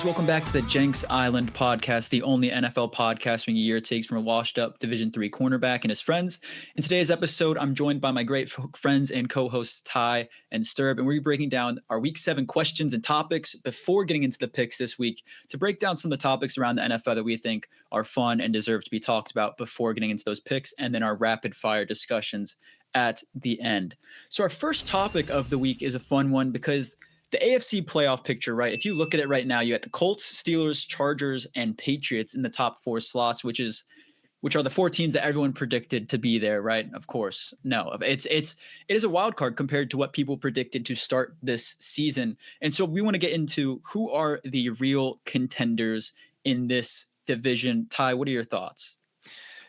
guys, welcome back to the Jenks Island podcast, the only NFL podcast a year takes from a washed-up Division III cornerback and his friends. In today's episode, I'm joined by my great friends and co-hosts Ty and Sterb, and we're breaking down our Week 7 questions and topics before getting into the picks this week to break down some of the topics around the NFL that we think are fun and deserve to be talked about before getting into those picks, and then our rapid-fire discussions at the end. So our first topic of the week is a fun one because the AFC playoff picture, right? If you look at it right now, you got the Colts, Steelers, Chargers, and Patriots in the top 4 slots, which are the 4 teams that everyone predicted to be there, right? Of course, no. It is a wild card compared to what people predicted to start this season. And so we want to get into who are the real contenders in this division. Ty, what are your thoughts?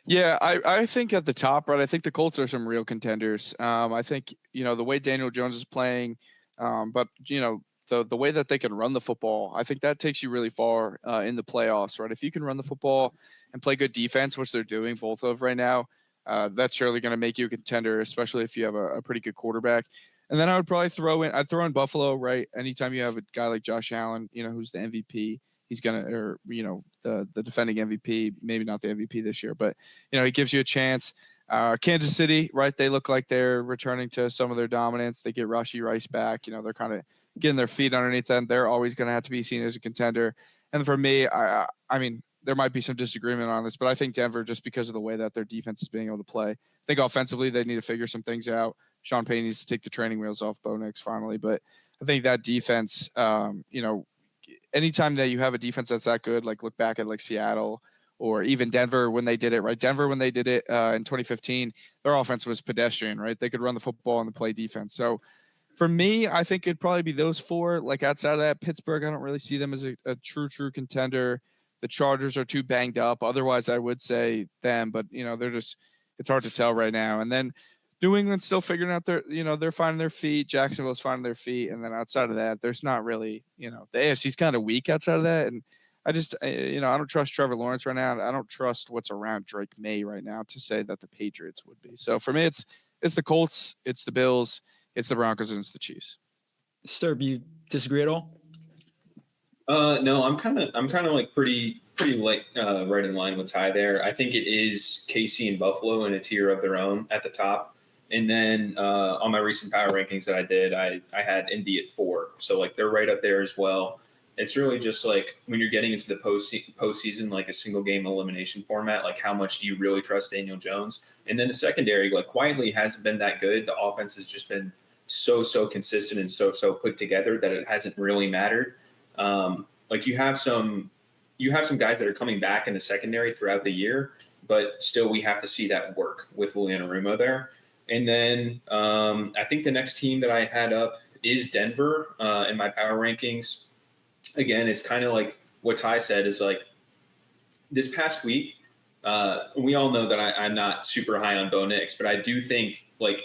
Yeah, I think at the top, right, I think the Colts are some real contenders. I think, the way Daniel Jones is playing, but, the way that they can run the football, I think that takes you really far in the playoffs, right? If you can run the football and play good defense, which they're doing both of right now, that's surely going to make you a contender, especially if you have a pretty good quarterback. And then I would probably throw in Buffalo, right? Anytime you have a guy like Josh Allen, who's the MVP, he's going to, or, the defending MVP, maybe not the MVP this year, but, he gives you a chance. Kansas City, right? They look like they're returning to some of their dominance. They get Rashee Rice back. They're kind of getting their feet underneath them. They're always going to have to be seen as a contender. And for me, I mean, there might be some disagreement on this, but I think Denver, just because of the way that their defense is being able to play, I think offensively they need to figure some things out. Sean Payton needs to take the training wheels off Bo Nix finally. But I think that defense, anytime that you have a defense that's that good, like look back at like Seattle or even Denver when they did it, right? Denver, when they did it in 2015, their offense was pedestrian, right? They could run the football and play defense. So for me, I think it'd probably be those 4. Like outside of that, Pittsburgh, I don't really see them as a true contender. The Chargers are too banged up. Otherwise, I would say them, but it's hard to tell right now. And then New England's still figuring out they're finding their feet. Jacksonville's finding their feet. And then outside of that, there's not really, the AFC's kind of weak outside of that. And I just, I don't trust Trevor Lawrence right now. I don't trust what's around Drake Maye right now to say that the Patriots would be. So for me, it's the Colts, it's the Bills, it's the Broncos, and it's the Chiefs. Sterb, you disagree at all? No, I'm kind of like pretty like right in line with Ty there. I think it is KC and Buffalo in a tier of their own at the top. And then on my recent power rankings that I did, I had Indy at 4. So like they're right up there as well. It's really just like when you're getting into the postseason, like a single game elimination format, like how much do you really trust Daniel Jones? And then the secondary, like quietly hasn't been that good. The offense has just been so consistent and so put together that it hasn't really mattered. Like you have some guys that are coming back in the secondary throughout the year, but still we have to see that work with Willian Arumo there. And then I think the next team that I had up is Denver in my power rankings. Again, it's kind of like what Ty said is like this past week, we all know that I'm not super high on Bo Nix, but I do think like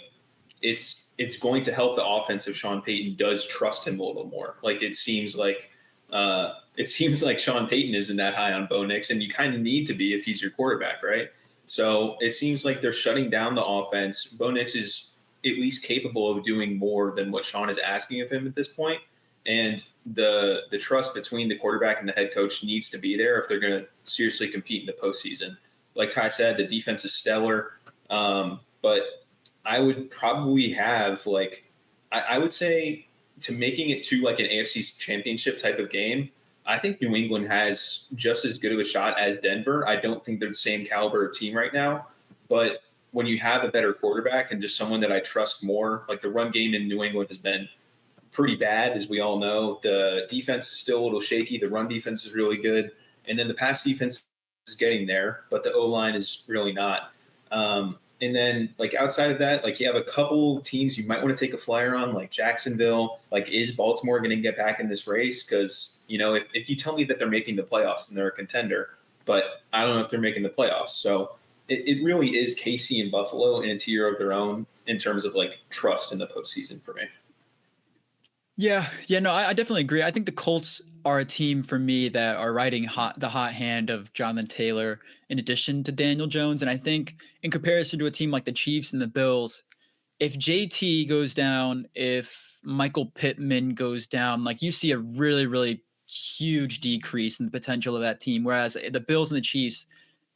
it's going to help the offense if Sean Payton does trust him a little more. Like it seems like Sean Payton isn't that high on Bo Nix, and you kind of need to be if he's your quarterback, right? So it seems like they're shutting down the offense. Bo Nix is at least capable of doing more than what Sean is asking of him at this point. And the trust between the quarterback and the head coach needs to be there if they're going to seriously compete in the postseason. Like Ty said, the defense is stellar. But I would probably have I would say to making it to like an AFC championship type of game, I think New England has just as good of a shot as Denver. I don't think they're the same caliber of team right now. But when you have a better quarterback and just someone that I trust more, like the run game in New England has been pretty bad, as we all know. The defense is still a little shaky. The run defense is really good. And then the pass defense is getting there, but the O-line is really not. And then, like, outside of that, like, you have a couple teams you might want to take a flyer on, like Jacksonville. Like, is Baltimore going to get back in this race? Because, if you tell me that they're making the playoffs, then they're a contender. But I don't know if they're making the playoffs. So it really is KC and Buffalo in a tier of their own in terms of, like, trust in the postseason for me. Yeah, no, I definitely agree. I think the Colts are a team for me that are riding the hot hand of Jonathan Taylor in addition to Daniel Jones. And I think in comparison to a team like the Chiefs and the Bills, if JT goes down, if Michael Pittman goes down, like you see a really, really huge decrease in the potential of that team. Whereas the Bills and the Chiefs,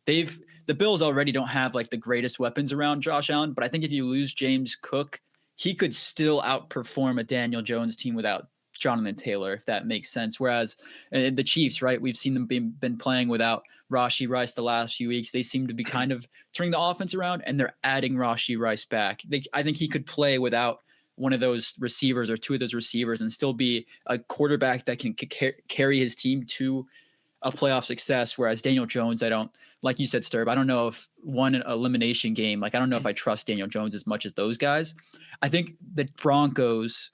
the Bills already don't have like the greatest weapons around Josh Allen, but I think if you lose James Cook, he could still outperform a Daniel Jones team without Jonathan Taylor, if that makes sense. Whereas the Chiefs, right, we've seen them been playing without Rashee Rice the last few weeks. They seem to be kind of turning the offense around, and they're adding Rashee Rice back. I think he could play without one of those receivers or two of those receivers and still be a quarterback that can carry his team to a playoff success. Whereas Daniel Jones, I don't, like you said, Sterb, I don't know if one elimination game, like I don't know if I trust Daniel Jones as much as those guys. I think the Broncos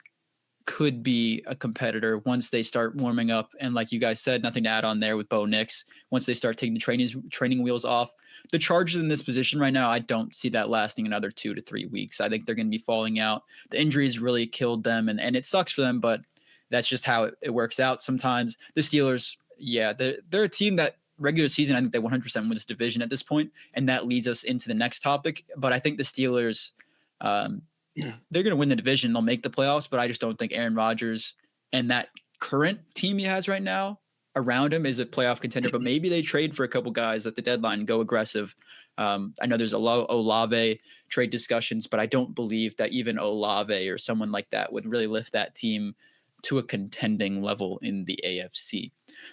could be a competitor once they start warming up. And like you guys said, nothing to add on there with Bo Nix. Once they start taking the training wheels off, the Chargers in this position right now, I don't see that lasting another 2 to 3 weeks. I think they're going to be falling out. The injuries really killed them, and it sucks for them, but that's just how it works out sometimes. The Steelers, yeah, they're a team that regular season, I think they 100% win this division at this point, and that leads us into the next topic. But I think the Steelers, they're going to win the division. They'll make the playoffs, but I just don't think Aaron Rodgers and that current team he has right now around him is a playoff contender. But maybe they trade for a couple guys at the deadline and go aggressive. I know there's Olave trade discussions, but I don't believe that even Olave or someone like that would really lift that team to a contending level in the AFC.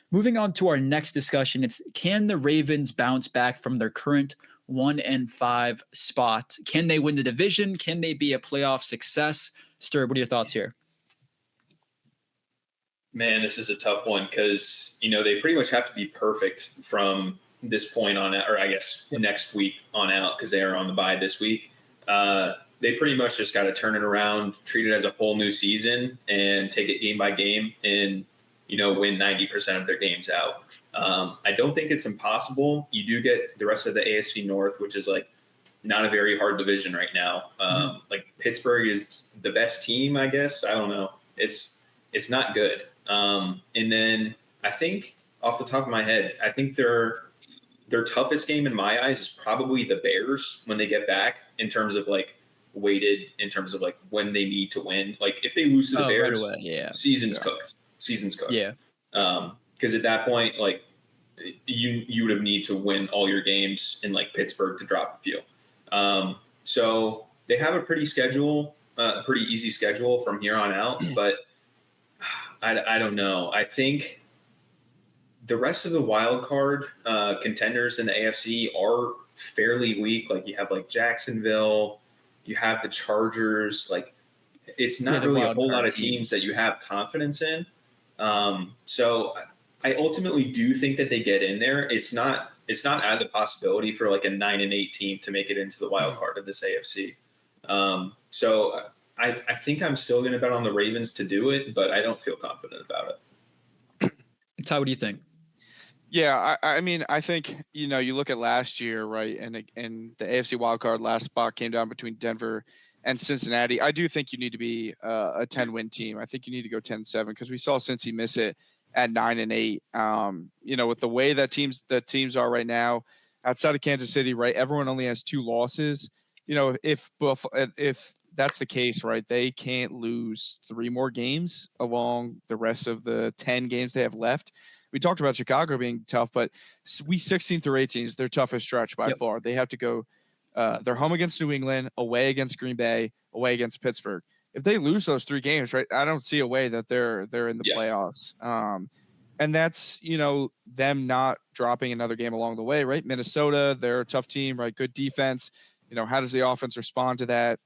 Moving on to our next discussion, it's can the Ravens bounce back from their current 1-5 spot? Can they win the division? Can they be a playoff success? Sterb, what are your thoughts here? Man, this is a tough one because, they pretty much have to be perfect from this point on out, or I guess next week on out, because they are on the bye this week. They pretty much just got to turn it around, treat it as a whole new season, and take it game by game and, win 90% of their games out. I don't think it's impossible. You do get the rest of the AFC North, which is like not a very hard division right now. Like Pittsburgh is the best team, I guess. I don't know. It's not good. And then I think off the top of my head, I think their toughest game in my eyes is probably the Bears when they get back in terms of like weighted in terms of like when they need to win. Like if they lose to the Bears, right away, yeah. Season's cooked. Yeah. Because at that point, like you would have need to win all your games in like Pittsburgh to drop a few. So they have a pretty easy schedule from here on out, but I don't know. I think the rest of the wild card contenders in the AFC are fairly weak. Like you have like Jacksonville, you have the Chargers. Like it's not really a whole lot of teams that you have confidence in. So I ultimately do think that they get in there. It's not out of the possibility for like a 9-8 team to make it into the wild card of this AFC. So I think I'm still going to bet on the Ravens to do it, but I don't feel confident about it. Ty, what do you think? Yeah, I mean, I think, you look at last year, right, and the AFC wildcard last spot came down between Denver and Cincinnati. I do think you need to be a 10-win team. I think you need to go 10-7 because we saw Cincy miss it at 9-8. With the way that teams are right now, outside of Kansas City, right, everyone only has 2 losses. If that's the case, right, they can't lose 3 more games along the rest of the 10 games they have left. We talked about Chicago being tough, but week 16 through 18 is their toughest stretch by far. They have to go they're home against New England, away against Green Bay, away against Pittsburgh. If they lose those 3 games, right, I don't see a way that they're in the playoffs. And that's, them not dropping another game along the way, right? Minnesota, they're a tough team, right? Good defense. How does the offense respond to that?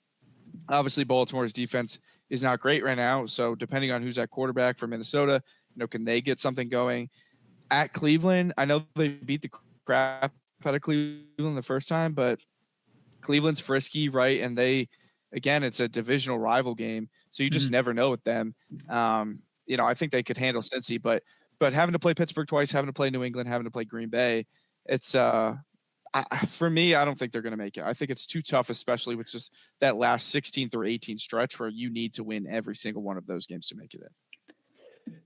Obviously, Baltimore's defense is not great right now. So depending on who's at quarterback for Minnesota, can they get something going? At Cleveland, I know they beat the crap out of Cleveland the first time, but Cleveland's frisky, right? And it's a divisional rival game, so you just never know with them. I think they could handle Cincy, but having to play Pittsburgh twice, having to play New England, having to play Green Bay, it's for me, I don't think they're going to make it. I think it's too tough, especially with just that last 16 through 18 stretch where you need to win every single one of those games to make it in.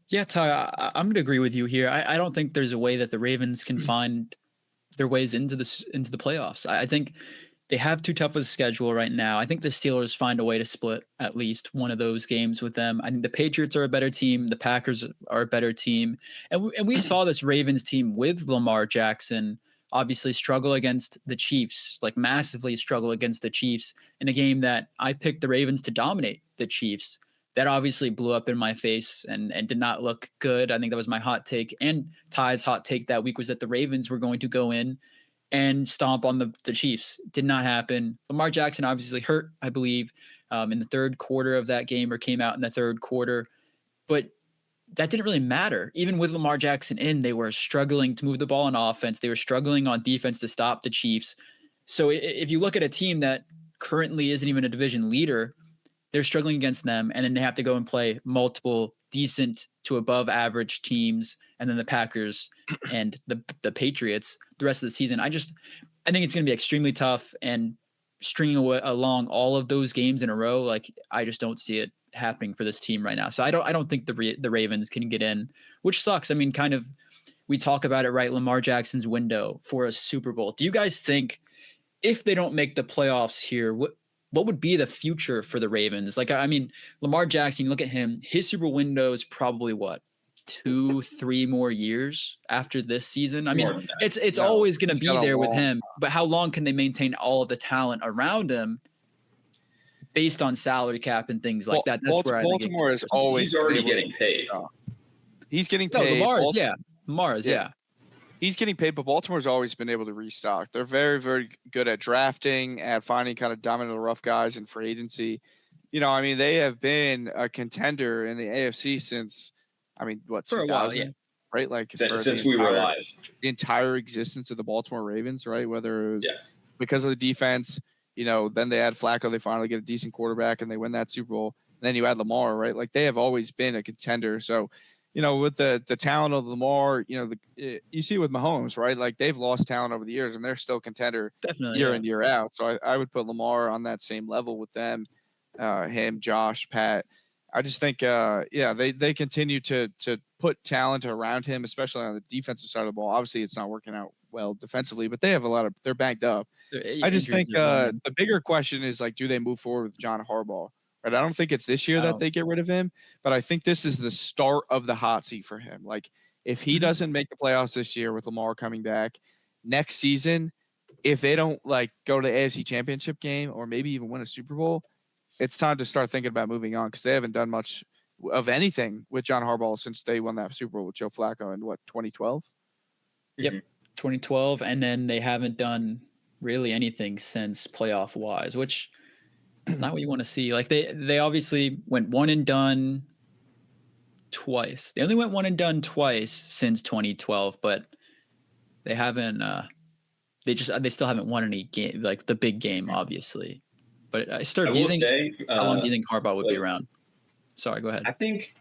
Yeah, Ty, I'm going to agree with you here. I don't think there's a way that the Ravens can find their ways into the playoffs. I think they have too tough of a schedule right now. I think the Steelers find a way to split at least one of those games with them. I think the Patriots are a better team. The Packers are a better team. And we saw this Ravens team with Lamar Jackson obviously struggle against the Chiefs, like massively struggle against the Chiefs in a game that I picked the Ravens to dominate the Chiefs. That obviously blew up in my face and did not look good. I think that was my hot take, and Ty's hot take that week was that the Ravens were going to go in and stomp on the Chiefs. Did not happen. Lamar Jackson obviously hurt, I believe, in the third quarter of that game, or came out in the third quarter. But that didn't really matter. Even with Lamar Jackson in, they were struggling to move the ball on offense. They were struggling on defense to stop the Chiefs. So if you look at a team that currently isn't even a division leader, they're struggling against them, and then they have to go and play multiple decent to above average teams, and then the Packers and the Patriots the rest of the season. I think it's going to be extremely tough, and stringing along all of those games in a row, like I just don't see it happening for this team right now. So I don't think the Ravens can get in, which sucks. I mean, kind of, we talk about it, right? Lamar Jackson's window for a Super Bowl. Do you guys think if they don't make the playoffs here, what would be the future for the Ravens? Like, I mean, Lamar Jackson, you look at him, his Super Bowl window is probably what, 2-3 more years after this season? I mean, it's always going to be there with him, but how long can they maintain all of the talent around him based on salary cap and things like that? That's where Baltimore is always. He's already getting paid. He's getting paid. Lamar's, yeah. He's getting paid, but Baltimore's always been able to restock. They're very, very good at drafting, at finding kind of dominant rough guys in free agency. You know, I mean, they have been a contender in the AFC since, I mean, what, for 2000, a while, yeah. Right? Like since we were alive. The entire existence of the Baltimore Ravens, right? Whether it was because of the defense, you know, then they add Flacco, they finally get a decent quarterback, and they win that Super Bowl. And then you add Lamar, right? Like, they have always been a contender. So, you know, with the talent of Lamar, you know, you see with Mahomes, right? Like, they've lost talent over the years, and they're still contender year in, year out. So I would put Lamar on that same level with them, him, Josh, Pat. I just think, they continue to put talent around him, especially on the defensive side of the ball. Obviously, it's not working out well defensively, but they have they're banked up. I just think the bigger question is, like, do they move forward with John Harbaugh? Right? I don't think it's this year that they get rid of him, but I think this is the start of the hot seat for him. Like, if he doesn't make the playoffs this year with Lamar coming back, next season, if they don't, like, go to the AFC Championship game or maybe even win a Super Bowl, it's time to start thinking about moving on, because they haven't done much of anything with John Harbaugh since they won that Super Bowl with Joe Flacco in, 2012? Yep, 2012, and then they haven't done really anything since playoff-wise, which – it's not what you want to see. Like, they obviously went one and done twice. They only went one and done twice since 2012, but they haven't. They still haven't won any game, like the big game, obviously. But Sterb, how long do you think Harbaugh would be around? Sorry, go ahead. I think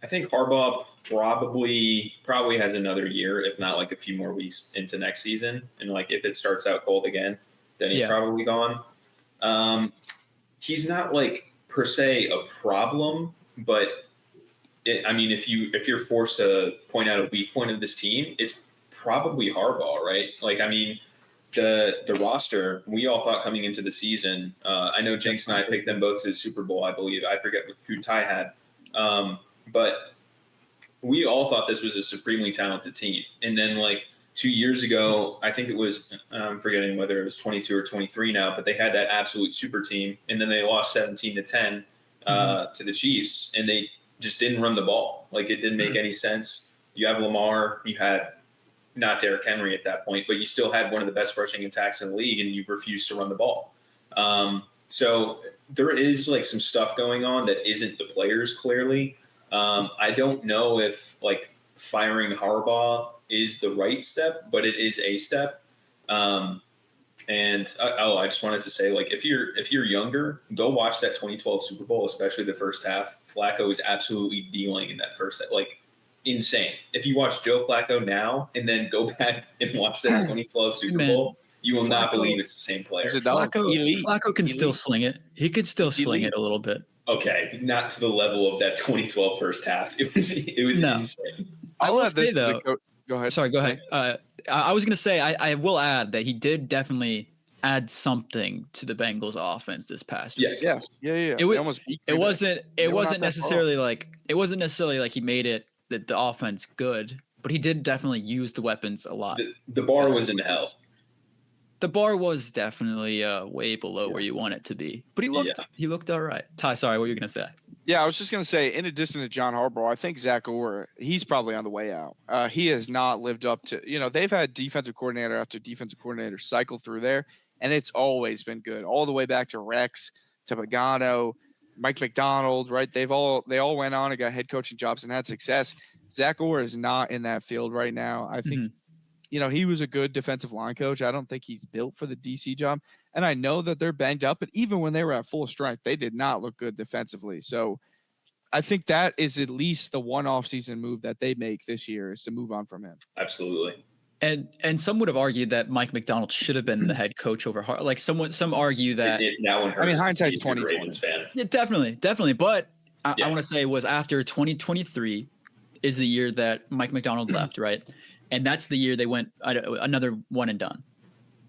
Harbaugh probably has another year, if not like a few more weeks into next season. And like, if it starts out cold again, then he's probably gone. He's not like per se a problem, but if you're forced to point out a weak point of this team, it's probably Harbaugh, right? Like, I mean, the roster, we all thought coming into the season, I know Jenks and I picked them both to the Super Bowl, I believe. I forget who Ty had. But we all thought this was a supremely talented team. And then, like, 2 years ago, I think it was, I'm forgetting whether it was 22 or 23 now, but they had that absolute super team, and then they lost 17-10 to the Chiefs, and they just didn't run the ball. Like, it didn't make any sense. You have Lamar, you had not Derrick Henry at that point, but you still had one of the best rushing attacks in the league, and you refused to run the ball. So there is, like, some stuff going on that isn't the players, clearly. I don't know if, like, firing Harbaugh is the right step, but it is a step. I just wanted to say, like, if you're younger, go watch that 2012 Super Bowl, especially the first half. Flacco is absolutely dealing in that first half, like, insane. If you watch Joe Flacco now and then go back and watch that 2012 Super Bowl, you will not believe it's the same player. Flacco can still sling it. He could still sling it a little bit. Okay, not to the level of that 2012 first half. It was insane. I will say, though. Go ahead. Sorry, go ahead. I was going to say, I will add that he did definitely add something to the Bengals offense this past week. Yes. Yeah. It was. They almost beat It Green Bay. wasn't. They It were not wasn't that far necessarily like he made it the offense good, but he did definitely use the weapons a lot. The bar was in hell. The bar was definitely way below where you want it to be, but he looked all right. Ty, sorry, what were you gonna say? Yeah, I was just going to say, in addition to John Harbaugh, I think Zach Orr, he's probably on the way out. He has not lived up to, they've had defensive coordinator after defensive coordinator cycle through there, and it's always been good, all the way back to Rex, to Pagano, Mike McDonald, right? They all went on and got head coaching jobs and had success. Zach Orr is not in that field right now. I think, he was a good defensive line coach. I don't think he's built for the DC job. And I know that they're banged up, but even when they were at full strength, they did not look good defensively. So I think that is at least the one offseason move that they make this year, is to move on from him. Absolutely. And some would have argued that Mike McDonald should have been the head coach over Hart. Like some argue that. That one hurts. Hindsight's 2020. Yeah, definitely. But I want to say was after 2023 is the year that Mike McDonald left, right? And that's the year they went another one and done.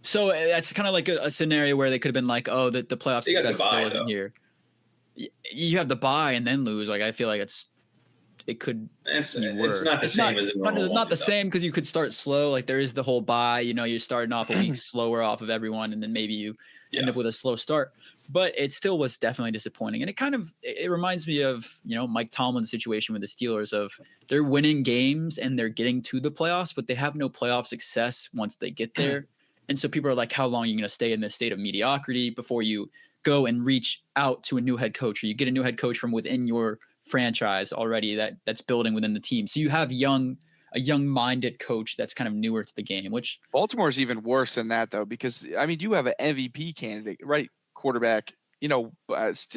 So that's kind of like a scenario where they could have been like, oh, the playoff success still isn't here. You have the bye and then lose. Like, I feel like it could be worse. It's not the same as a normal not the same, because you could start slow. Like, there is the whole bye. You're starting off a week slower off of everyone, and then maybe you end up with a slow start. But it still was definitely disappointing. And it reminds me of, Mike Tomlin's situation with the Steelers of they're winning games and they're getting to the playoffs, but they have no playoff success once they get there. And so people are like, how long are you going to stay in this state of mediocrity before you go and reach out to a new head coach, or you get a new head coach from within your franchise already that's building within the team? So you have a young-minded coach that's kind of newer to the game, which Baltimore's even worse than that, though, because, you have an MVP candidate, right? Quarterback,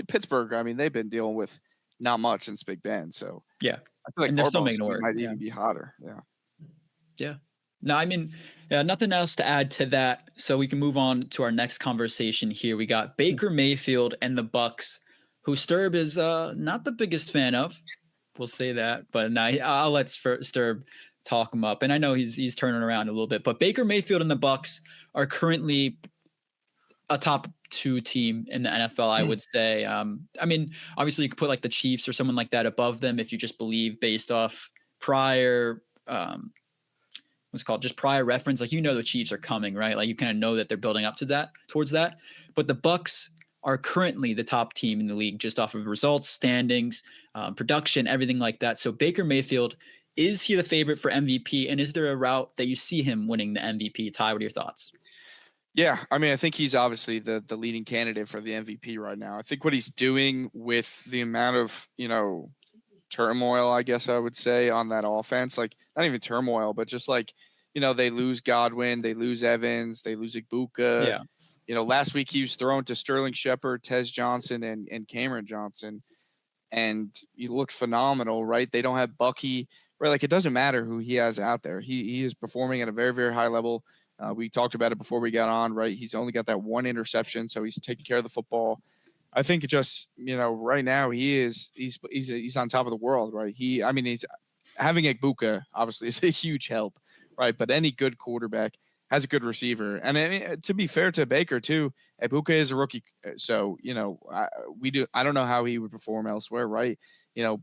Pittsburgh, they've been dealing with not much since Big Ben. So, yeah, I feel like and they're still making it work. Might even be hotter. Yeah. No, nothing else to add to that. So we can move on to our next conversation here. We got Baker Mayfield and the Bucs, who Sterb is not the biggest fan of. We'll say that, but now I'll let Sterb talk him up. And I know he's turning around a little bit, but Baker Mayfield and the Bucs are currently a top 2 team in the NFL, I would say. Obviously you could put like the Chiefs or someone like that above them if you just believe based off prior just prior reference. Like, the Chiefs are coming, right? Like, you kind of know that they're building up towards that. But the Bucs are currently the top team in the league just off of results, standings, production, everything like that. So Baker Mayfield, is he the favorite for MVP? And is there a route that you see him winning the MVP? Ty, what are your thoughts? Yeah, I think he's obviously the leading candidate for the MVP right now. I think what he's doing with the amount of, turmoil, I guess I would say, on that offense, like, not even turmoil, but just like, they lose Godwin, they lose Evans, they lose Igbuka. Yeah. Last week he was thrown to Sterling Shepard, Tez Johnson, and Cameron Johnson, and he looked phenomenal, right? They don't have Bucky, right? Like, it doesn't matter who he has out there. He is performing at a very, very high level. We talked about it before we got on, right? He's only got that one interception, so he's taking care of the football. I think it just, right now he's on top of the world, right? He's having Igbuka obviously is a huge help, right? But any good quarterback has a good receiver. And to be fair to Baker too, Igbuka is a rookie. So, I don't know how he would perform elsewhere, right?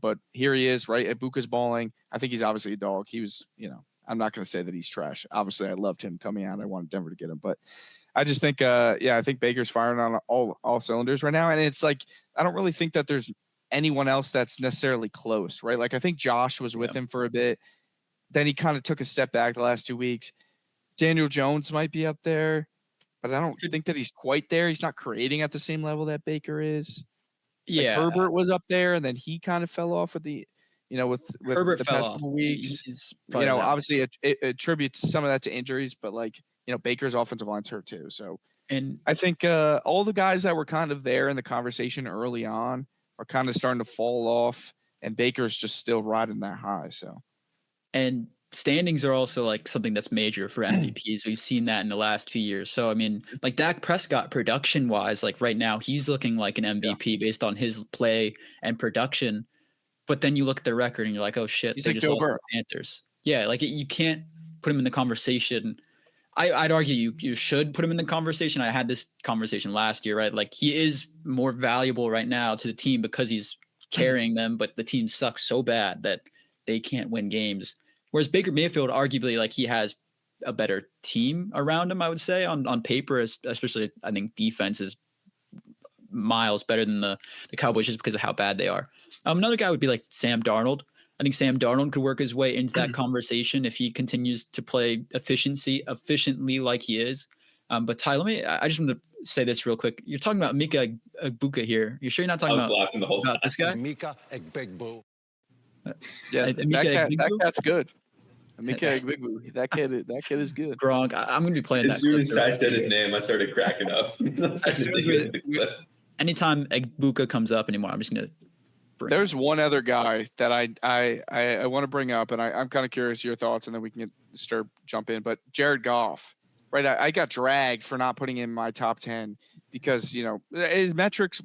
But here he is, right? Igbuka's balling. I think he's obviously a dog. He was, I'm not going to say that he's trash. Obviously, I loved him coming out. I wanted Denver to get him, but I just think, I think Baker's firing on all cylinders right now. And it's like, I don't really think that there's anyone else that's necessarily close, right? Like, I think Josh was with him for a bit. Then he kind of took a step back the last 2 weeks. Daniel Jones might be up there, but I don't think that he's quite there. He's not creating at the same level that Baker is. Yeah. Like, Herbert was up there, and then he kind of fell off with the, with Herbert the past couple weeks. Obviously it attributes some of that to injuries, but like, Baker's offensive line's hurt too. So, and I think all the guys that were kind of there in the conversation early on are kind of starting to fall off, and Baker's just still riding that high. So, and standings are also like something that's major for MVPs. We've seen that in the last few years. So, like Dak Prescott production wise, like right now he's looking like an MVP based on his play and production. But then you look at the record and you're like, oh shit, he's they like just Joe lost to Burrow. the Panthers. Yeah, like you can't put him in the conversation I'd argue you should put him in the conversation. I had this conversation last year, right? Like he is more valuable right now to the team because he's carrying them, but the team sucks so bad that they can't win games. Whereas Baker Mayfield, arguably, like he has a better team around him, I would say on paper, especially I think defense is miles better than the Cowboys just because of how bad they are. Another guy would be like Sam Darnold. I think Sam Darnold could work his way into that conversation if he continues to play efficiently like he is. But Ty, I just want to say this real quick. You're talking about Mika Egbuka here. You sure you're not talking laughing the whole about time. this guy? Mika Egbuka. Yeah, that cat's good. Mika Egbuka. That kid is good. Gronk. I'm going to be playing that. As soon as I said his name, I started cracking up. As soon as anytime Egbuka comes up anymore, I'm just going to. There's one other guy that I want to bring up, and I'm kind of curious your thoughts, and then we can get Sterb jump in. But Jared Goff, right? I got dragged for not putting him in my top 10 because his advanced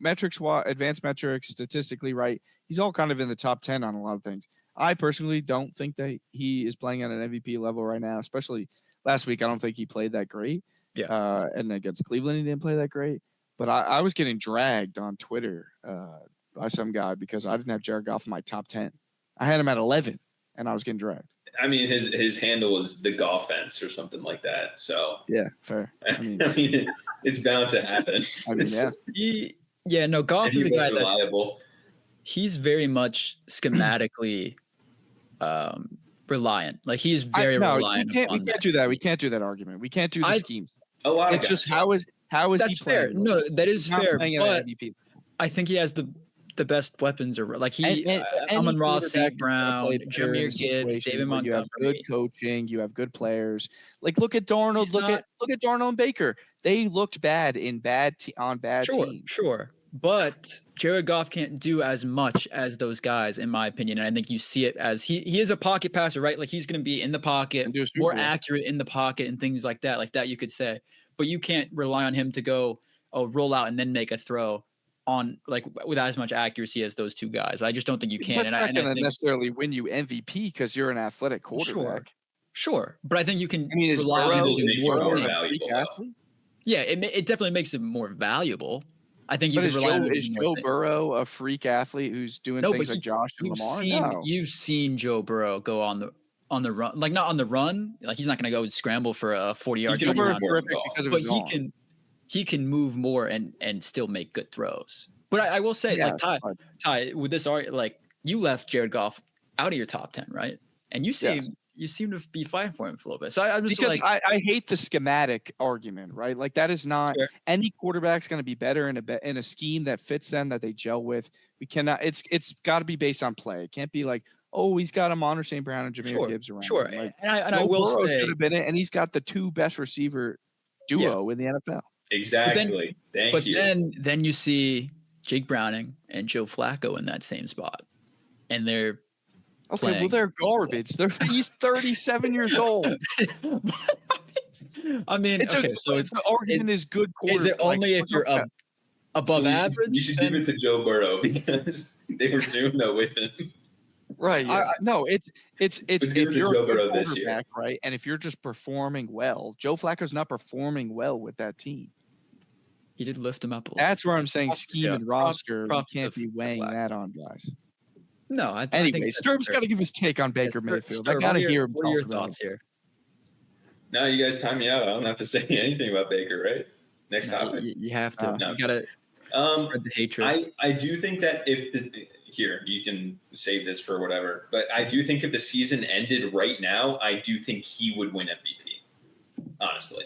metrics, statistically, right? He's all kind of in the top 10 on a lot of things. I personally don't think that he is playing at an MVP level right now, especially last week. I don't think he played that great. Yeah. And against Cleveland, he didn't play that great. But I was getting dragged on Twitter by some guy because I didn't have Jared Goff in my top 10. I had him at 11, and I was getting dragged. I mean, his handle is the golf fence or something like that. So yeah, fair. I mean, it's bound to happen. I mean, yeah. Goff is a guy reliable. He's very much schematically reliant. Like he's very reliant. We can't do that. We can't do that argument. We can't do the schemes. A lot. It's just how is that's he playing? fair. No, that is fair. But MVP. I think he has the best weapons. Amon-Ra, St. Brown, Jahmyr Gibbs, David Montgomery. You have good coaching. You have good players. Like look at Darnold. Look at Darnold and Baker. They looked bad on bad teams. Sure. But Jared Goff can't do as much as those guys, in my opinion. And I think you see it as he is a pocket passer, right? Like he's going to be in the pocket, more accurate in the pocket and things like that. Like that you could say. But you can't rely on him to go, roll out and then make a throw on like with as much accuracy as those two guys. I just don't think you can. That's not going to necessarily win you MVP because you're an athletic quarterback. Sure. But I think you can rely on those more valuable. Yeah, it definitely makes it more valuable. I think you but can rely on is Joe Burrow a freak athlete who's doing things like Josh and Lamar? You've seen Joe Burrow go on the run, like not on the run. Like he's not going to go and scramble for a 40-yard touchdown. Joe Burrow's terrific because of his arm. He can move more and still make good throws. But I will say, Ty, with this art, like you left Jared Goff out of your top 10, right? And you seem to be fighting for him for a little bit. So I'm just I hate the schematic argument, right? Like that is not any quarterback's going to be better in a scheme that fits them that they gel with. We cannot. It's got to be based on play. It can't be like, oh, he's got Amon-Ra St. Brown and Jahmyr Gibbs around. Sure, like, and I will say, should have been it, and he's got the two best receiver duo in the NFL. Exactly. Thank you. Then you see Jake Browning and Joe Flacco in that same spot, and they're okay. Well, they're garbage. He's 37 years old. I mean, the argument is good. Is it only if you're above average? You should give it to Joe Burrow because they were 2-0 with him. Right. No, it's if you're Joe a Burrow quarterback, right, and if you're just performing well, Joe Flacco's not performing well with that team. He did lift him up a little. That's where I'm saying scheme and roster. We can't be weighing that on guys. No, I anyway, think Sterb's got to give his take on Baker Mayfield. I got to hear him. What are your thoughts here? No, you guys time me out. I don't have to say anything about Baker, right? Next topic. You have to. You got to spread the hatred. I do think that here, you can save this for whatever, but I do think if the season ended right now, I do think he would win MVP, honestly.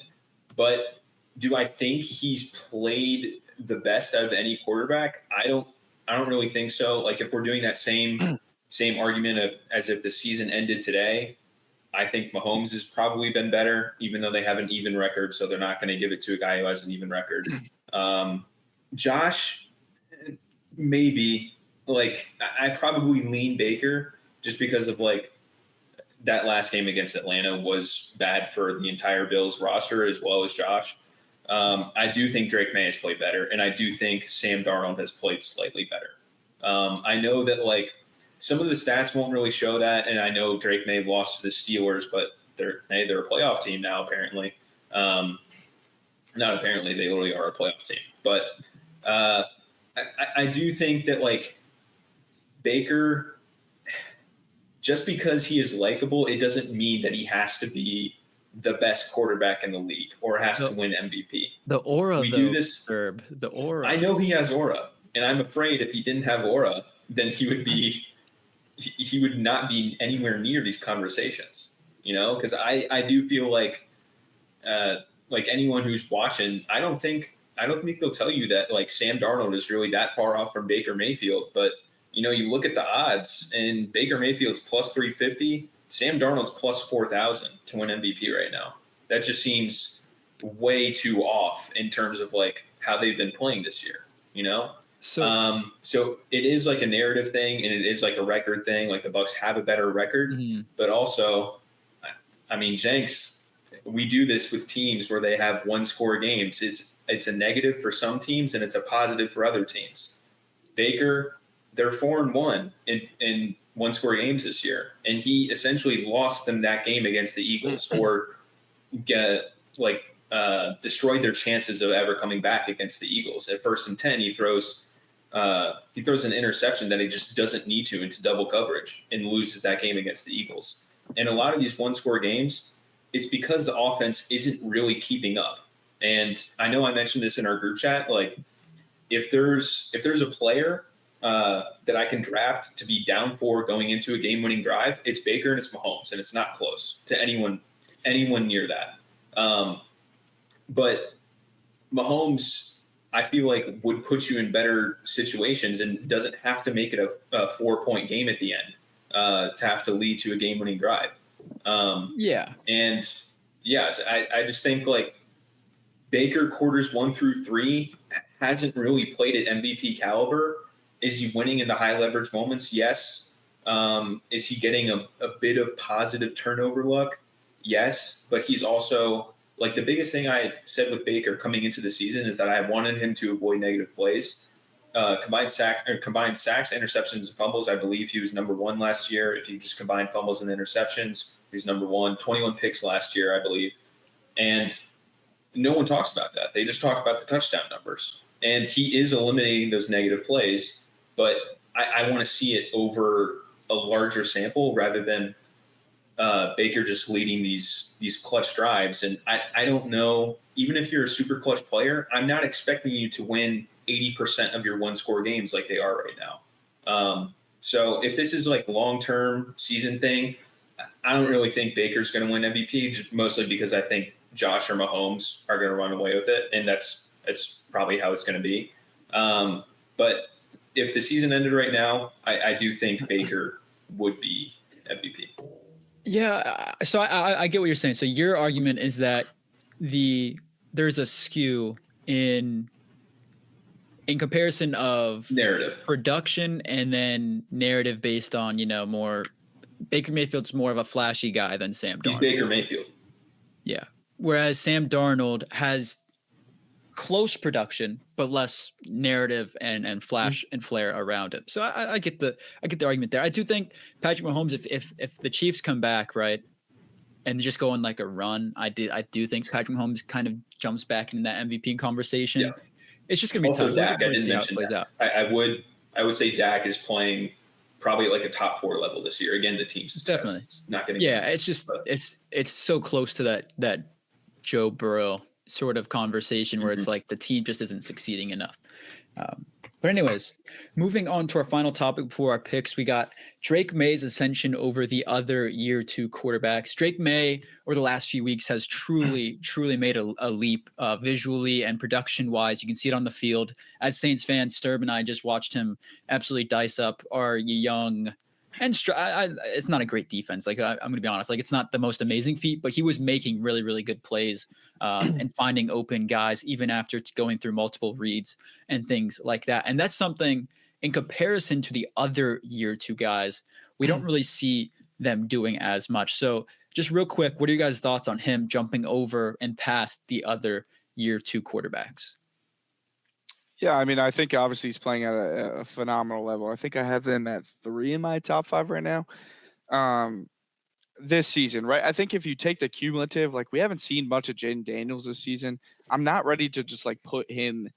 But do I think he's played the best out of any quarterback? I don't really think so. Like if we're doing that same argument as if the season ended today, I think Mahomes has probably been better, even though they have an even record, so they're not going to give it to a guy who has an even record. Josh, maybe. Like I probably lean Baker just because of like that last game against Atlanta was bad for the entire Bills roster as well as Josh. I do think Drake Maye has played better, and I do think Sam Darnold has played slightly better. I know that like some of the stats won't really show that, and I know Drake Maye lost to the Steelers, but they're a playoff team now apparently. Not apparently, they literally are a playoff team. But I do think that, like, Baker, just because he is likable, it doesn't mean that he has to be the best quarterback in the league or has to win MVP. The aura, we though, do this. Sterb, the aura. I know he has aura, and I'm afraid if he didn't have aura, then he would not be anywhere near these conversations. Because I do feel like anyone who's watching, I don't think they'll tell you that, like, Sam Darnold is really that far off from Baker Mayfield. But you look at the odds, and Baker Mayfield's plus 350, Sam Darnold's plus 4,000 to win MVP right now. That just seems way too off in terms of, like, how they've been playing this year. So it is like a narrative thing, and it is like a record thing. Like, the Bucs have a better record, but also, I mean, Jenks, we do this with teams where they have one-score games. It's a negative for some teams, and it's a positive for other teams. Baker, they're 4-1 in one-score games this year, and he essentially lost them that game against the Eagles, or destroyed their chances of ever coming back against the Eagles. At 1st and 10, he throws an interception that he just doesn't need to into double coverage and loses that game against the Eagles. And a lot of these one-score games, it's because the offense isn't really keeping up. And I know I mentioned this in our group chat. Like, if there's a player that I can draft to be down 4 going into a game-winning drive, it's Baker and it's Mahomes, and it's not close to anyone near that. But Mahomes, I feel like, would put you in better situations and doesn't have to make it a 4-point game at the end to have to lead to a game-winning drive. And yes, I just think, like, Baker quarters 1 through 3 hasn't really played at MVP caliber. Is he winning in the high leverage moments? Yes. Is he getting a bit of positive turnover luck? Yes. But he's also, like, the biggest thing I said with Baker coming into the season is that I wanted him to avoid negative plays. Combined sacks, interceptions, and fumbles, I believe he was number 1 last year. If you just combine fumbles and interceptions, he's number 1. 21 picks last year, I believe. And no one talks about that. They just talk about the touchdown numbers. And he is eliminating those negative plays, but I want to see it over a larger sample rather than Baker just leading these clutch drives. And I don't know, even if you're a super clutch player, I'm not expecting you to win 80% of your one-score games like they are right now. So if this is like long-term season thing, I don't really think Baker's going to win MVP, just mostly because I think Josh or Mahomes are going to run away with it, and that's probably how it's going to be. But if the season ended right now, I do think Baker would be MVP. Yeah, so I get what you're saying. So your argument is that there's a skew in comparison of narrative production and then narrative based on, more Baker Mayfield's more of a flashy guy than Sam Darnold. He's Baker Mayfield. Yeah. Whereas Sam Darnold has close production, but less narrative and flash and flair around it. So I get the argument there. I do think Patrick Mahomes, if the Chiefs come back, right, and just go on like a run, I do think Patrick Mahomes kind of jumps back into that MVP conversation. Yeah. It's just gonna be also tough. Dak, I didn't mention that. I would say Dak is playing probably like a top 4 level this year. Again, the team's definitely not going to. Yeah, it's just it's so close to that Joe Burrow sort of conversation where it's like the team just isn't succeeding enough. But anyways, moving on to our final topic before our picks, we got Drake Maye's ascension over the other year 2 quarterbacks. Drake Maye over the last few weeks has truly made a leap visually and production wise. You can see it on the field. As Saints fans, Sterb and I just watched him absolutely dice up our young and it's not a great defense. Like I'm going to be honest, like it's not the most amazing feat, but he was making really good plays and finding open guys even after going through multiple reads and things like that. And that's something in comparison to the other year 2 guys, we don't really see them doing as much. So just real quick, what are you guys' thoughts on him jumping over and past the other year 2 quarterbacks? Yeah, I mean, I think obviously he's playing at a phenomenal level. I think I have him at 3 in my top 5 right now. this season, right? I think if you take the cumulative, like we haven't seen much of Jaden Daniels this season. I'm not ready to just like put him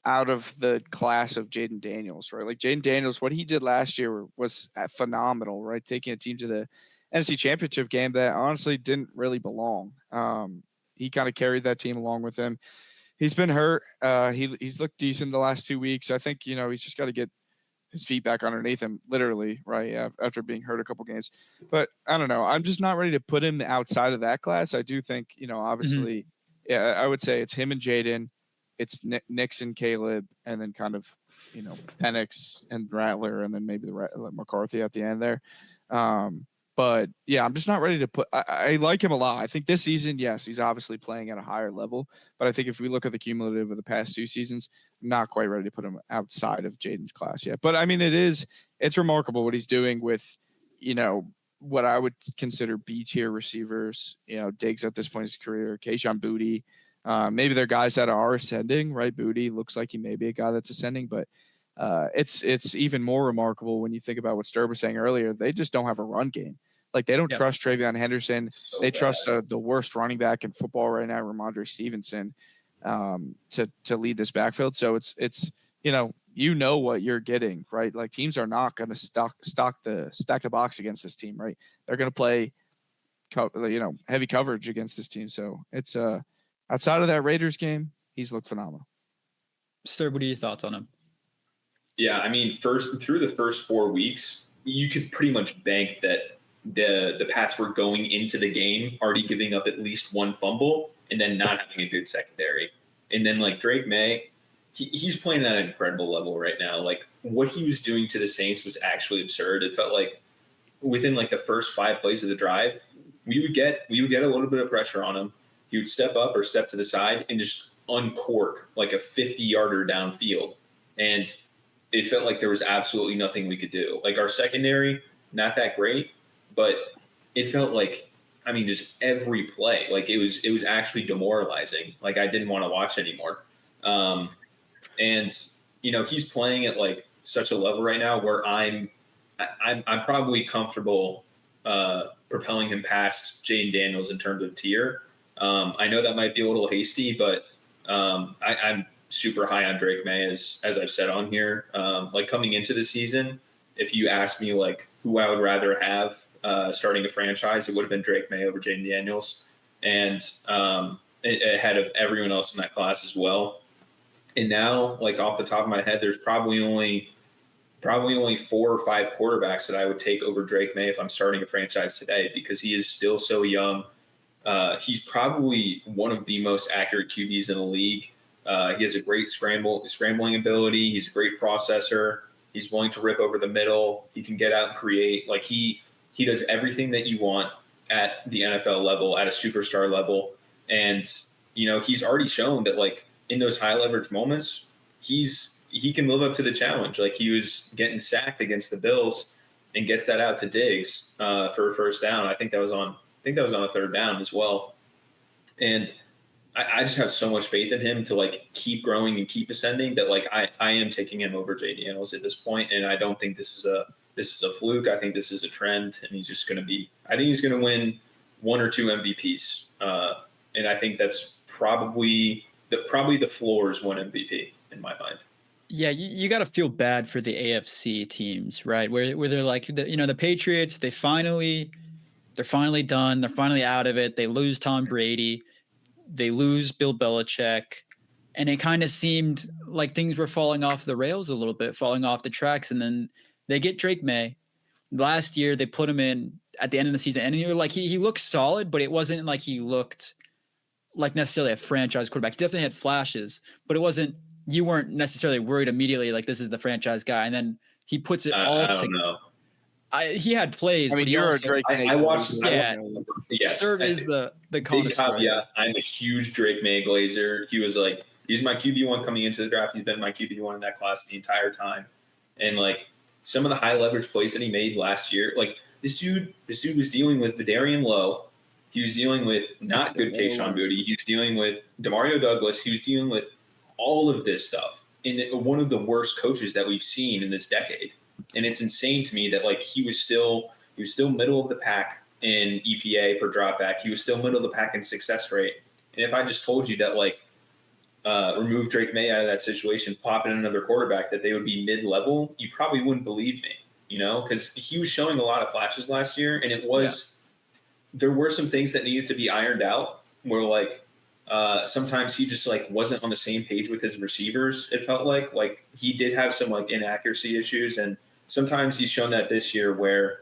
out of the class of Jaden Daniels, right? Like Jaden Daniels, what he did last year was phenomenal, right? Taking a team to the NFC Championship game that honestly didn't really belong. He kind of carried that team along with him. He's been hurt. He's looked decent the last 2 weeks. I think, he's just got to get his feet back underneath him, literally, right, after being hurt a couple games. But I don't know. I'm just not ready to put him outside of that class. I do think, obviously, yeah, I would say it's him and Jaden. It's Nix and Caleb, and then kind of, Penix and Rattler, and then maybe the McCarthy at the end there. But yeah, I'm just not ready to put. I like him a lot. I think this season, yes, he's obviously playing at a higher level. But I think if we look at the cumulative of the past 2 seasons, I'm not quite ready to put him outside of Jaden's class yet. But I mean, it's remarkable what he's doing with, what I would consider B tier receivers. Diggs at this point in his career, Kayshon Boutte. Maybe they're guys that are ascending, right? Boutte looks like he may be a guy that's ascending, but it's even more remarkable when you think about what Sterb was saying earlier. They just don't have a run game. Like they don't trust Travion Henderson. They trust the worst running back in football right now, Ramondre Stevenson, to lead this backfield. So it's what you're getting, right? Like teams are not going to stack the box against this team, right? They're going to play, heavy coverage against this team. So it's outside of that Raiders game, he's looked phenomenal. Sir, what are your thoughts on him? Yeah, I mean, through the first 4 weeks, you could pretty much bank that the Pats were going into the game already giving up at least one fumble and then not having a good secondary. And then like Drake Maye, he's playing at an incredible level right now. Like what he was doing to the Saints was actually absurd. It felt like within like the first 5 plays of the drive, we would get a little bit of pressure on him. He would step up or step to the side and just uncork like a 50-yarder downfield. And it felt like there was absolutely nothing we could do. Like our secondary, not that great, but it felt like, I mean, just every play, like it was actually demoralizing. Like I didn't want to watch anymore. And he's playing at like such a level right now where I'm probably comfortable propelling him past Jaden Daniels in terms of tier. I know that might be a little hasty, but I'm super high on Drake Maye, as I've said on here. Like coming into the season, if you asked me like who I would rather have starting a franchise, it would have been Drake Maye over Jaden Daniels, and ahead of everyone else in that class as well. And now, like off the top of my head, there's probably only 4 or 5 quarterbacks that I would take over Drake Maye if I'm starting a franchise today, because he is still so young. He's probably one of the most accurate QBs in the league. He has a great scrambling ability. He's a great processor. He's willing to rip over the middle. He can get out and create. Like he does everything that you want at the NFL level, at a superstar level. And, he's already shown that like in those high leverage moments, he can live up to the challenge. Like he was getting sacked against the Bills and gets that out to Diggs for a first down. I think that was on a 3rd down as well. And I just have so much faith in him to like keep growing and keep ascending that like I am taking him over J. Daniels at this point. And I don't think this is a fluke. I think this is a trend, and he's going to win 1 or 2 MVPs. And I think that's probably the floor is 1 MVP in my mind. Yeah, you got to feel bad for the AFC teams, right? Where they're like, the Patriots, they're finally done. They're finally out of it. They lose Tom Brady. They lose Bill Belichick. And it kind of seemed like things were falling off the rails a little bit, falling off the tracks. And then they get Drake Maye. Last year, they put him in at the end of the season. And you're like, he looked solid, but it wasn't like he looked like necessarily a franchise quarterback. He definitely had flashes, but you weren't necessarily worried immediately like this is the franchise guy. And then he puts it all together. I don't know. He had plays. I mean, you're a Drake Maye. I watched. Yeah. Yes. Sterb is the connoisseur. Yeah, I'm a huge Drake Maye glazer. He's my QB1 coming into the draft. He's been my QB1 in that class the entire time. And like some of the high leverage plays that he made last year, like this dude was dealing with Vidarian Lowe. He was dealing with not good Kayshon Boutte. He was dealing with Demario Douglas. He was dealing with all of this stuff in one of the worst coaches that we've seen in this decade. And it's insane to me that like he was still middle of the pack in EPA per dropback. He was still middle of the pack in success rate. And if I just told you that, like, remove Drake Maye out of that situation, pop in another quarterback, that they would be mid-level, you probably wouldn't believe me, because he was showing a lot of flashes last year, and there were some things that needed to be ironed out where, like, sometimes he just, like, wasn't on the same page with his receivers. It felt like he did have some, like, inaccuracy issues, and sometimes he's shown that this year where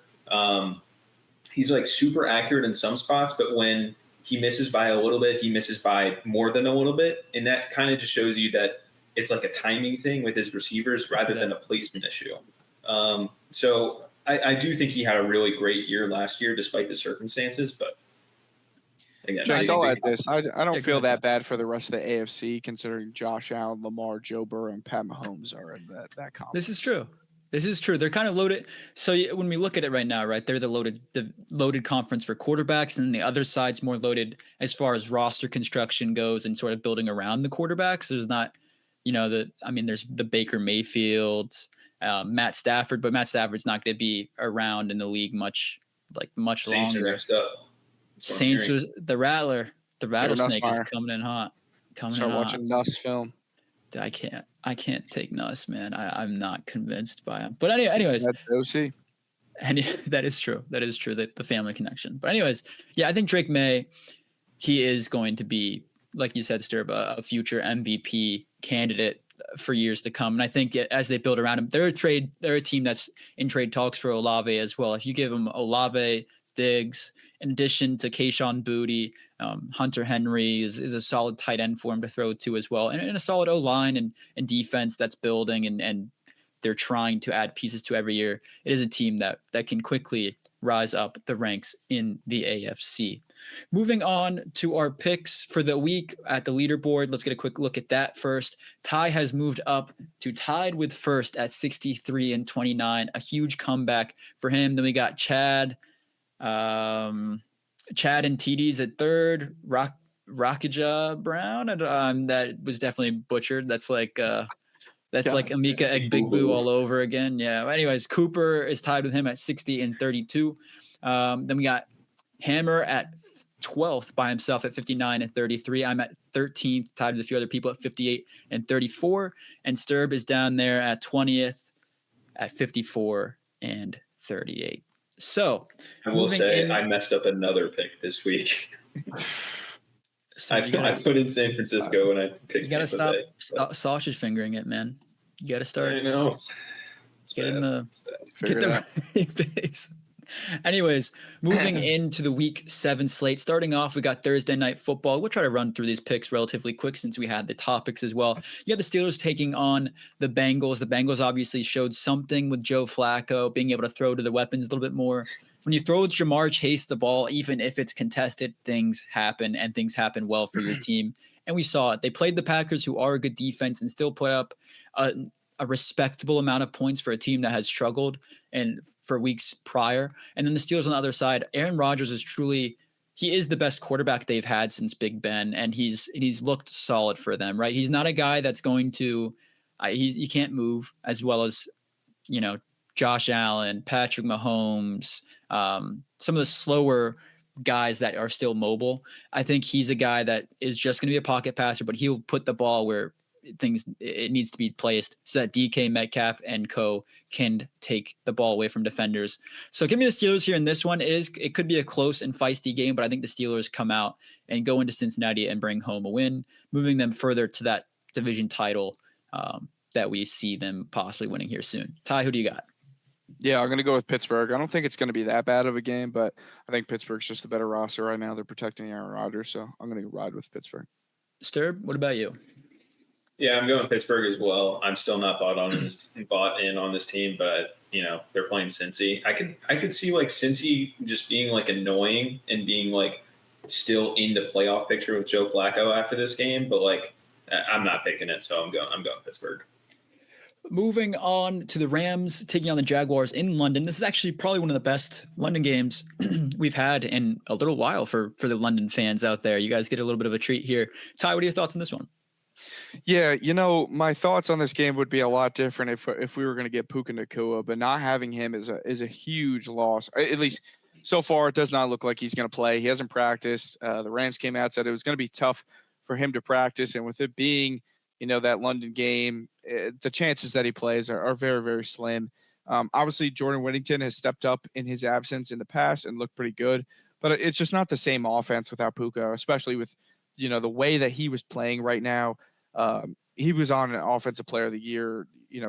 he's, like, super accurate in some spots, but when he misses by a little bit, he misses by more than a little bit. And that kind of just shows you that it's like a timing thing with his receivers rather than a placement issue. So I do think he had a really great year last year, despite the circumstances. But again, I'll add this. I don't feel that bad for the rest of the AFC, considering Josh Allen, Lamar, Joe Burrow, and Pat Mahomes are in that conference. This is true. They're kind of loaded. So when we look at it right now, right, they're the loaded conference for quarterbacks, and the other side's more loaded as far as roster construction goes and sort of building around the quarterbacks. There's not, there's the Baker Mayfield, Matt Stafford, but Matt Stafford's not going to be around in the league much Saints longer. Are next up. Saints was the Rattler. The rattlesnake is coming in hot. Start watching Nuss film. I can't take Nuss, man. I'm not convinced by him. But anyways, OC. And that is true. That the family connection. But anyways, yeah, I think Drake Maye, he is going to be, like you said, Sterb, a future MVP candidate for years to come. And I think as they build around him, they're a team that's in trade talks for Olave as well. If you give them Olave, Diggs, in addition to Kayshon Boutte, Hunter Henry is a solid tight end for him to throw to as well, and a solid O-line and defense that's building and they're trying to add pieces to every year. It is a team that can quickly rise up the ranks in the AFC. Moving on to our picks for the week at the leaderboard. Let's get a quick look at that first. Ty has moved up to tied with first at 63-29, a huge comeback for him. Then we got Chad and TD's at third, Rockija Brown, and that was definitely butchered. That's like Amika Egg Big Boo all over again. Yeah. Anyways, Cooper is tied with him at 60-32. Then we got Hammer at 12th by himself at 59-33. I'm at 13th, tied with a few other people at 58-34. And Sterb is down there at 20th at 54-38. So I will say I messed up another pick this week. I put in San Francisco and I picked. You gotta stop sausage fingering it, man. You gotta start. I know. Get the right base. Anyways, moving into the week 7 slate. Starting off, we got Thursday night football. We'll try to run through these picks relatively quick since we had the topics as well. You got the Steelers taking on the Bengals. The Bengals obviously showed something with Joe Flacco being able to throw to the weapons a little bit more. When you throw Jamar Chase the ball, even if it's contested, things happen, and things happen well for your team. And we saw it. They played the Packers, who are a good defense, and still put up a respectable amount of points for a team that has struggled and for weeks prior. And then the Steelers on the other side, Aaron Rodgers he is the best quarterback they've had since Big Ben. And he's looked solid for them, right? He's not a guy that's going to, he can't move as well as, Josh Allen, Patrick Mahomes, some of the slower guys that are still mobile. I think he's a guy that is just going to be a pocket passer, but he'll put the ball where it needs to be placed so that DK Metcalf and co can take the ball away from defenders. So give me the Steelers here in this one. It could be a close and feisty game, but I think the Steelers come out and go into Cincinnati and bring home a win, moving them further to that division title that we see them possibly winning here soon. Ty, who do you got? Yeah, I'm going to go with Pittsburgh. I don't think it's going to be that bad of a game, but I think Pittsburgh's just a better roster right now. They're protecting Aaron Rodgers, so I'm going to ride with Pittsburgh. Sterb, what about you? Yeah, I'm going Pittsburgh as well. I'm still not bought in on this team, but they're playing Cincy. I could see like Cincy just being like annoying and being like still in the playoff picture with Joe Flacco after this game, but like I'm not picking it, so I'm going Pittsburgh. Moving on to the Rams taking on the Jaguars in London. This is actually probably one of the best London games we've had in a little while for the London fans out there. You guys get a little bit of a treat here. Ty, what are your thoughts on this one? Yeah, my thoughts on this game would be a lot different if we were going to get Puka Nacua, but not having him is a huge loss. At least so far, it does not look like he's going to play. He hasn't practiced. The Rams came out, said it was going to be tough for him to practice. And with it being, that London game, the chances that he plays are very, very slim. Obviously, Jordan Whittington has stepped up in his absence in the past and looked pretty good. But it's just not the same offense without Puka, especially with, the way that he was playing right now. He was on an offensive player of the year,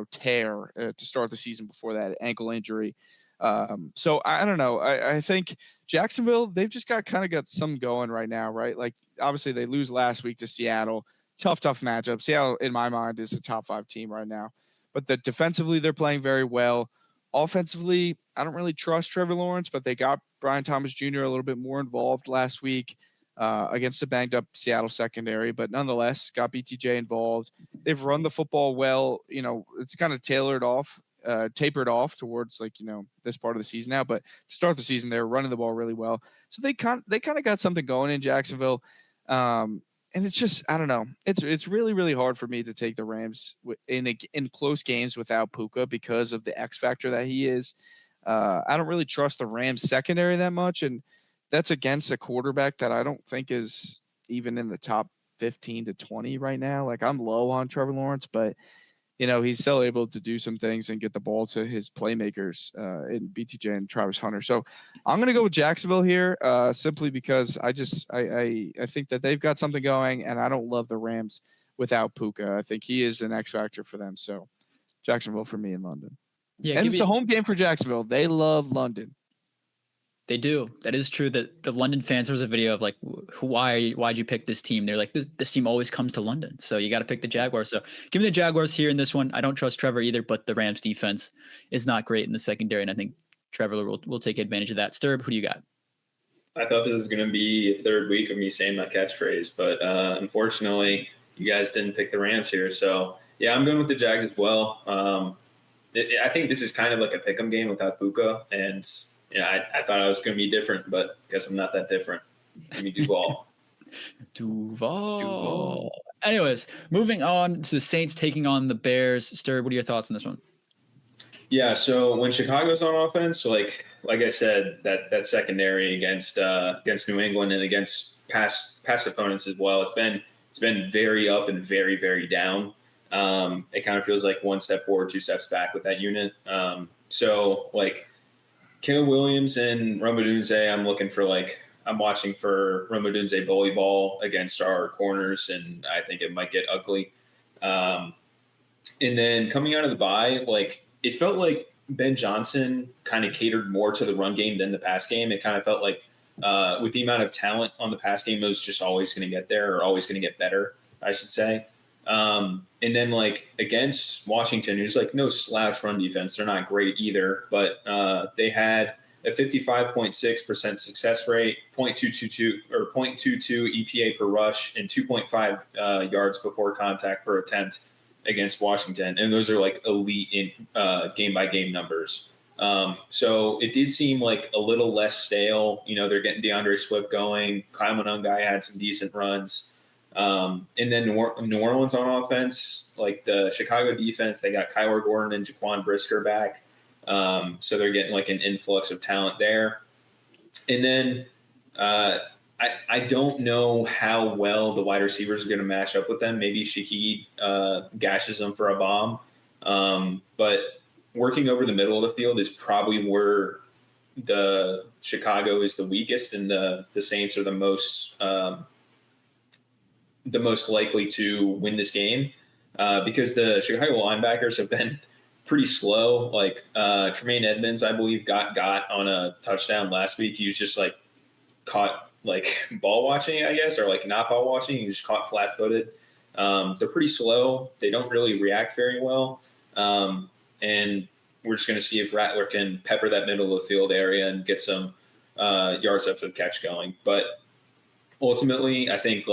tear to start the season before that ankle injury. So I don't know. I think Jacksonville, they've just got some going right now, right? Like, obviously they lose last week to Seattle. Tough matchup. Seattle, in my mind, is a top 5 team right now. But defensively, they're playing very well. Offensively, I don't really trust Trevor Lawrence, but they got Brian Thomas Jr. a little bit more involved last week against the banged up Seattle secondary, but nonetheless got BTJ involved. They've run the football well. It's kind of tapered off towards this part of the season now, but to start the season, they're running the ball really well. So they kind of got something going in Jacksonville. And it's just, I don't know. It's really, really hard for me to take the Rams in close games without Puka because of the X factor that he is. I don't really trust the Rams secondary that much, and that's against a quarterback that I don't think is even in the top 15 to 20 right now. Like, I'm low on Trevor Lawrence, but he's still able to do some things and get the ball to his playmakers in BTJ and Travis Hunter. So I'm going to go with Jacksonville here simply because I think that they've got something going, and I don't love the Rams without Puka. I think he is an X factor for them. So Jacksonville for me in London. Yeah, and it's a home game for Jacksonville. They love London. They do. That is true. That the London fans, there was a video of why'd you pick this team? They're like, this team always comes to London, so you got to pick the Jaguars. So give me the Jaguars here in this one. I don't trust Trevor either, but the Rams defense is not great in the secondary, and I think Trevor will take advantage of that. Sterb, who do you got? I thought this was going to be a third week of me saying my catchphrase, but unfortunately, you guys didn't pick the Rams here. So yeah, I'm going with the Jags as well. I think this is kind of like a pick'em game without Puka, and I thought I was going to be different, but I guess I'm not that different. Give me Duval. Duval. Anyways, moving on to the Saints taking on the Bears. Sterb, what are your thoughts on this one? Yeah, so when Chicago's on offense, like I said, that secondary against New England and against past opponents as well, it's been very up and very, very down. It kind of feels like one step forward, 2 steps back with that unit. So Caleb Williams and Rome Odunze, I'm watching for Rome Odunze bully ball against our corners, and I think it might get ugly. And then coming out of the bye, it felt like Ben Johnson kind of catered more to the run game than the pass game. It kind of felt like with the amount of talent on the pass game, it was just always going to get there, or always going to get better, I should say. And then against Washington, who's no slouch run defense, they're not great either, but they had a 55.6% success rate, 0.22 EPA per rush, and 2.5 yards before contact per attempt against Washington. And those are elite in game by game numbers. So it did seem a little less stale. They're getting DeAndre Swift going. Kyle Monangai had some decent runs. And then New Orleans on offense, the Chicago defense, they got Kyler Gordon and Jaquan Brisker back. So they're getting an influx of talent there. And then I don't know how well the wide receivers are going to match up with them. Maybe Shaheed gashes them for a bomb. But working over the middle of the field is probably where the Chicago is the weakest, and the Saints are the most likely to win this game because the Chicago linebackers have been pretty slow. Tremaine Edmonds, I believe, got on a touchdown last week. He was just caught ball watching, I guess, or not ball watching. He was caught flat-footed. They're pretty slow. They don't really react very well. And we're just going to see if Rattler can pepper that middle of the field area and get some yards after the catch going. But ultimately, I think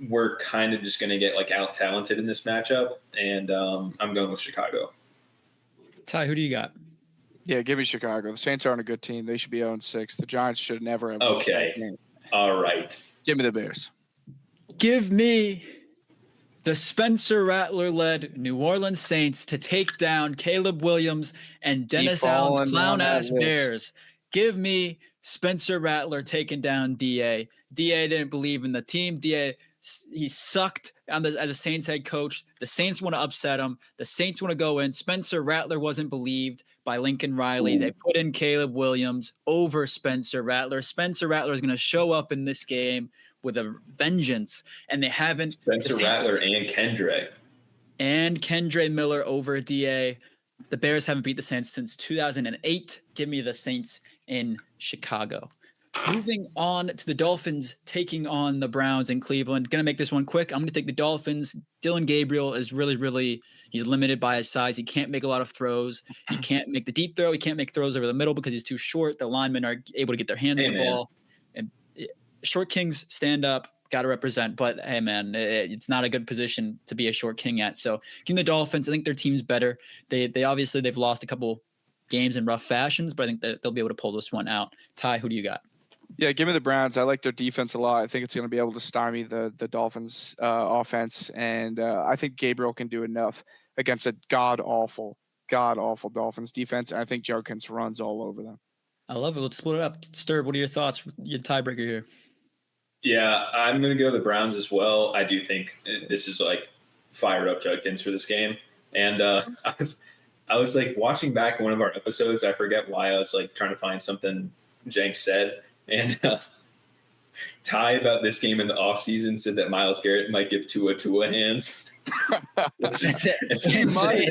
we're kind of just going to get out talented in this matchup, and I'm going with Chicago. Ty, who do you got? Yeah, give me Chicago. The Saints aren't a good team. They should be 0-6. The Giants should never have lost that game. All right. Give me the Bears. Give me the Spencer Rattler-led New Orleans Saints to take down Caleb Williams and Dennis Allen's clown-ass Bears. Give me Spencer Rattler taking down DA. DA didn't believe in the team. DA, he sucked as a Saints head coach. The Saints want to upset him. The Saints want to go in. Spencer Rattler wasn't believed by Lincoln Riley. They put in Caleb Williams over Spencer Rattler. Spencer Rattler is going to show up in this game with a vengeance, and they haven't. Spencer Rattler and Kendre Miller over DA. The Bears haven't beat the Saints since 2008. Give me the Saints in Chicago. Moving on to the Dolphins taking on the Browns in Cleveland. Going to make this one quick. I'm going to take the Dolphins. Dylan Gabriel is really, he's limited by his size. He can't make a lot of throws. He can't make the deep throw. He can't make throws over the middle because he's too short. The linemen are able to get their hands on the ball. And short kings stand up, got to represent. But, hey, man, it's not a good position to be a short king at. So give me the Dolphins. I think their team's better. They obviously they've lost a couple games in rough fashions, but I think that they'll be able to pull this one out. Ty, who do you got? Yeah, give me the Browns. I like their defense a lot. I think it's going to be able to stymie the Dolphins' offense, and I think Gabriel can do enough against a god-awful Dolphins defense. And I think Jurgens runs all over them. I love it. Let's split it up. Sterb, what are your thoughts? Your tiebreaker here. Yeah, I'm going to go the Browns as well. I do think this is like fire up Judkins for this game. And I was like watching back one of our episodes. I forget why I was like trying to find something Jenks said. And Ty about this game in the offseason said that Myles Garrett might give Tua hands. That's just something I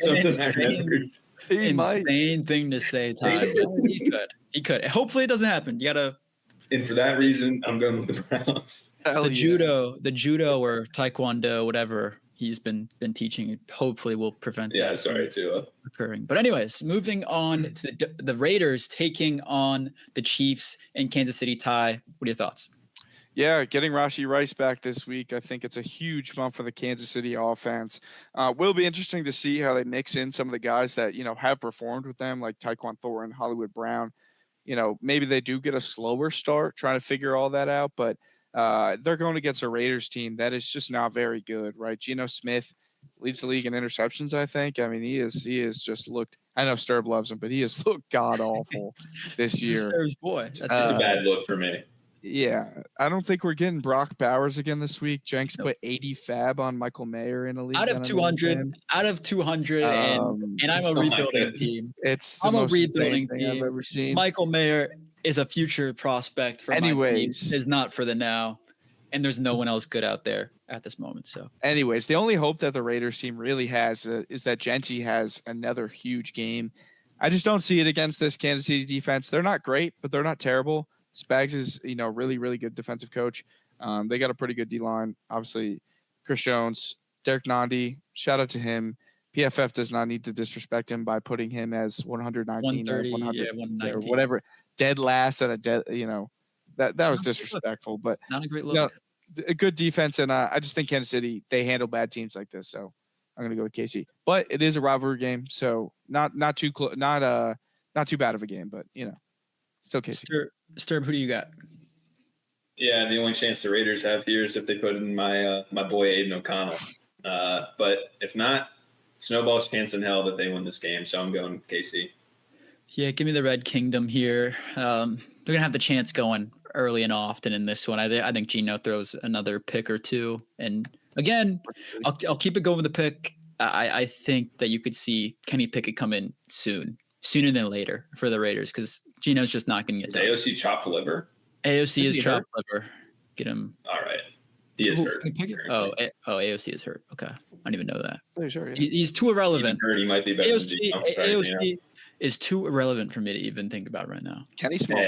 remember. Insane thing to say, Ty. He could. Hopefully it doesn't happen. You gotta. And for that reason, I'm going with the Browns. The judo or taekwondo, whatever he's been teaching, hopefully will prevent that from occurring. But anyways, moving on to the Raiders taking on the Chiefs in Kansas City. Ty, what are your thoughts? Yeah, getting Rashee Rice back this week, I think it's a huge bump for the Kansas City offense. Will be interesting to see how they mix in some of the guys that, have performed with them, like Tyquan Thornton, Hollywood Brown. Maybe they do get a slower start trying to figure all that out, but they're going against a Raiders team that is just not very good, right? Geno Smith leads the league in interceptions, I think. I mean, he has just looked – I know Sterb loves him, but he has looked god-awful this year. Sterb's boy. It's a bad look for me. Yeah. I don't think we're getting Brock Bowers again this week. Jenks put 80 fab on Michael Mayer in a league. Out of 200, and I'm a rebuilding team. I'm a rebuilding team I've ever seen. Michael Mayer is a future prospect for my team. Is not for the now, and there's no one else good out there at this moment. So, anyways, the only hope that the Raiders team really has is that Genty has another huge game. I just don't see it against this Kansas City defense. They're not great, but they're not terrible. Spags is, really, really good defensive coach. They got a pretty good D-line. Obviously, Chris Jones, Derek Nandi, shout out to him. PFF does not need to disrespect him by putting him as 119 or 100 or whatever. Dead last at a dead, that was disrespectful. But not a great look. A good defense, and I just think Kansas City, they handle bad teams like this. So I'm going to go with KC. But it is a rivalry game, so not too bad of a game, but still KC. Sterb, who do you got? Yeah, the only chance the Raiders have here is if they put in my boy Aiden O'Connell. But if not, snowball's chance in hell that they win this game. So I'm going with KC. Yeah, give me the Red Kingdom here. They're gonna have the chance going early and often in this one. I think Geno throws another pick or two, and again, I'll keep it going with the pick. I think that you could see Kenny Pickett come in sooner than later for the Raiders because Geno's just not going to get done. AOC chopped liver? AOC is chopped liver. Get him. All right. He is hurt. AOC is hurt. Okay. I didn't even know that. Pretty sure, yeah. He's too irrelevant. He might be better AOC is too irrelevant for me to even think about right now. Kenny Small.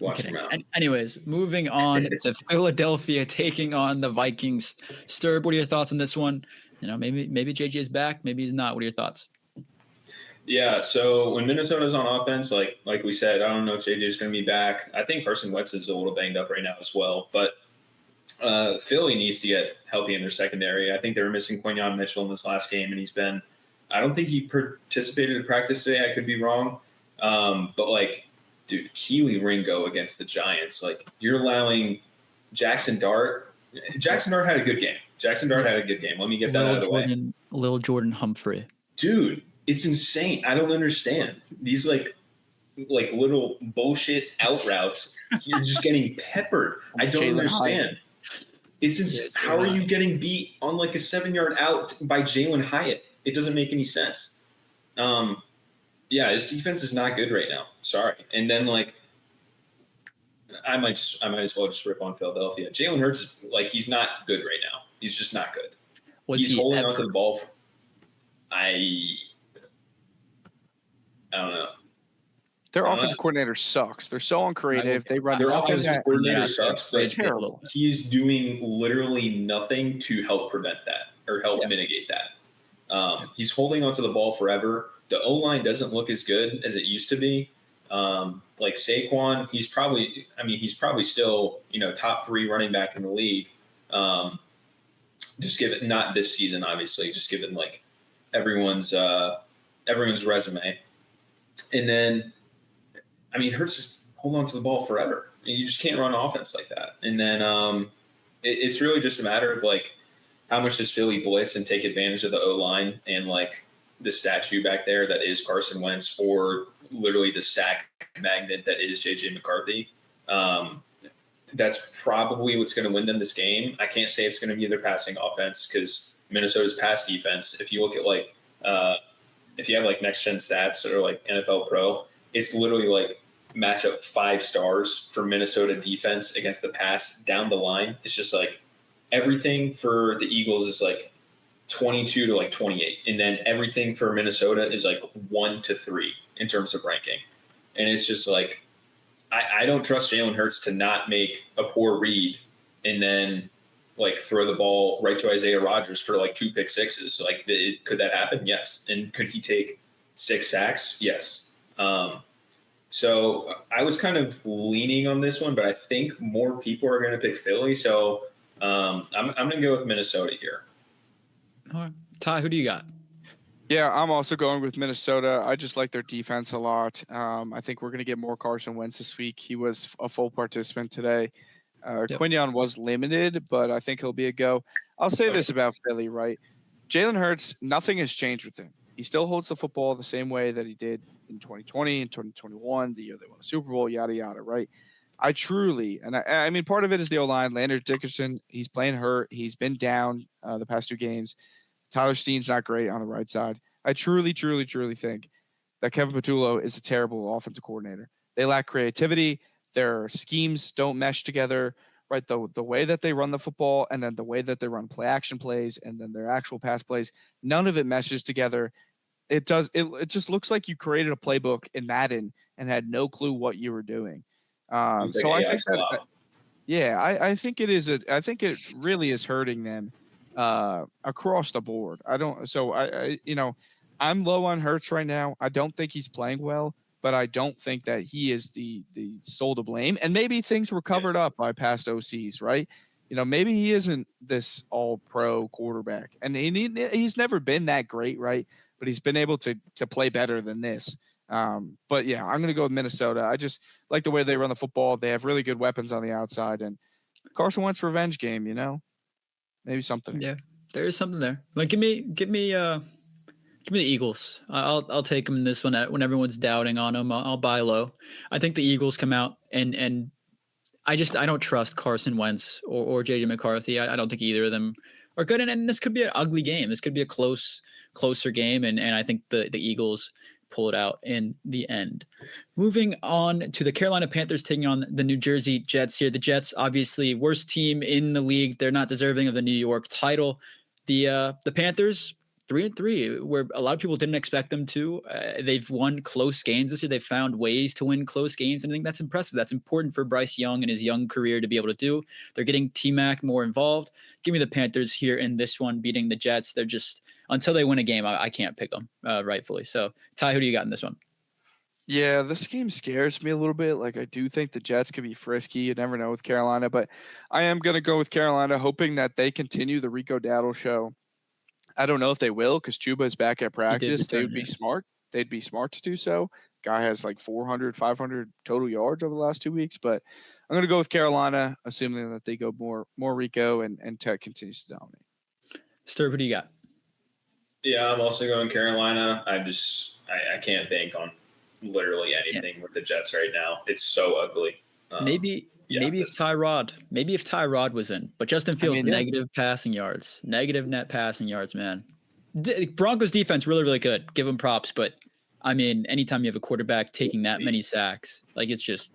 Watch him out. Anyways, moving on to Philadelphia taking on the Vikings. Sterb, what are your thoughts on this one? Maybe JJ is back. Maybe he's not. What are your thoughts? Yeah, so when Minnesota's on offense, like we said, I don't know if JJ is going to be back. I think Carson Wentz is a little banged up right now as well. But Philly needs to get healthy in their secondary. I think they were missing Quinyon Mitchell in this last game, and I don't think he participated in practice today. I could be wrong. But, dude, Keely Ringo against the Giants. You're allowing Jackson Dart. Jackson Dart had a good game. Let me get that out of the way. Little Jordan Humphrey. Dude. It's insane. I don't understand. These like little bullshit out routes, you're just getting peppered. I don't understand. How are you getting beat on like a 7-yard out by Jalen Hyatt? It doesn't make any sense. His defense is not good right now. Sorry. And then like, I might as well just rip on Philadelphia. Jalen Hurts, like, he's not good right now. He's just not good. He's holding onto the ball. I don't know. Their offensive coordinator sucks. They're so uncreative. They run their offensive coordinator sucks, but terrible. He's doing literally nothing to help prevent that or help mitigate that. He's holding onto the ball forever. The O-line doesn't look as good as it used to be. Like Saquon, he's probably still, top 3 running back in the league. Just given, not this season, obviously, just given like everyone's resume. And then, Hurts is holding on to the ball forever. You just can't run offense like that. And then it's really just a matter of like, how much does Philly blitz and take advantage of the O-line and like the statue back there that is Carson Wentz, or literally the sack magnet that is JJ McCarthy. That's probably what's going to win them this game. I can't say it's going to be their passing offense because Minnesota's pass defense, if you look at like, if you have like next gen stats or like NFL Pro, it's literally like matchup 5 stars for Minnesota defense against the pass down the line. It's just like everything for the Eagles is like 22 to like 28. And then everything for Minnesota is like 1 to 3 in terms of ranking. And it's just like, I don't trust Jalen Hurts to not make a poor read and then like throw the ball right to Isaiah Rodgers for like 2 pick sixes. Like, could that happen? Yes. And could he take 6 sacks? Yes. So I was kind of leaning on this one, but I think more people are going to pick Philly. So I'm going to go with Minnesota here. All right. Ty, who do you got? Yeah, I'm also going with Minnesota. I just like their defense a lot. I think we're going to get more Carson Wentz this week. He was a full participant today. Quinion was limited, but I think he'll be a go. I'll say this about Philly, right? Jalen Hurts, nothing has changed with him. He still holds the football the same way that he did in 2020 and 2021, the year they won the Super Bowl, yada, yada, right? I truly, and I mean, part of it is the O-line. Landry Dickerson, he's playing hurt. He's been down the past 2 games. Tyler Steen's not great on the right side. I truly, truly, truly think that Kevin Patullo is a terrible offensive coordinator. They lack creativity. Their schemes don't mesh together, right? The way that they run the football and then the way that they run play action plays and then their actual pass plays, none of it meshes together. It just looks like you created a playbook in Madden and had no clue what you were doing. So I think that, I think it is. I think it really is hurting them across the board. I'm low on Hurts right now. I don't think he's playing well, but I don't think that he is the sole to blame. And maybe things were covered up by past OCs, right? Maybe he isn't this all-pro quarterback, and he's never been that great, right? But he's been able to play better than this. But yeah, I'm going to go with Minnesota. I just like the way they run the football. They have really good weapons on the outside, and Carson Wentz revenge game, maybe something. Yeah, there is something there. Like, give me the Eagles. I'll take them in this one when everyone's doubting on them. I'll buy low. I think the Eagles come out and I don't trust Carson Wentz or JJ McCarthy. I don't think either of them are good. And this could be an ugly game. This could be a closer game. And I think the Eagles pull it out in the end. Moving on to the Carolina Panthers taking on the New Jersey Jets here. The Jets, obviously, worst team in the league. They're not deserving of the New York title. The Panthers, 3-3, where a lot of people didn't expect them to. They've won close games this year. They've found ways to win close games, and I think that's impressive. That's important for Bryce Young and his young career to be able to do. They're getting T-Mac more involved. Give me the Panthers here in this one, beating the Jets. They're just, until they win a game, I can't pick them rightfully. So, Ty, who do you got in this one? Yeah, this game scares me a little bit. Like, I do think the Jets could be frisky. You never know with Carolina, but I am going to go with Carolina, hoping that they continue the Rico Dowdle show. I don't know if they will because Chuba is back at practice. They would be smart. They'd be smart to do so. Guy has like 400, 500 total yards over the last 2 weeks. But I'm going to go with Carolina, assuming that they go more Rico and Tech continues to dominate. Sterb, who do you got? Yeah, I'm also going Carolina. I can't bank on literally anything with the Jets right now. It's so ugly. Maybe if Tyrod was in, but Justin Fields negative passing yards, negative net passing yards, man. Broncos defense really, really good. Give them props, but I mean, anytime you have a quarterback taking that many sacks, like it's just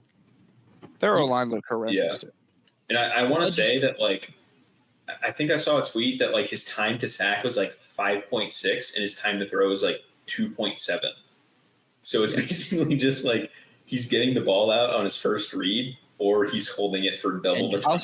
their O-line look horrendous. Yeah. And I want to say that, like, I think I saw a tweet that, like, his time to sack was like 5.6 and his time to throw was like 2.7. So it's basically just like he's getting the ball out on his first read or he's holding it for double the time.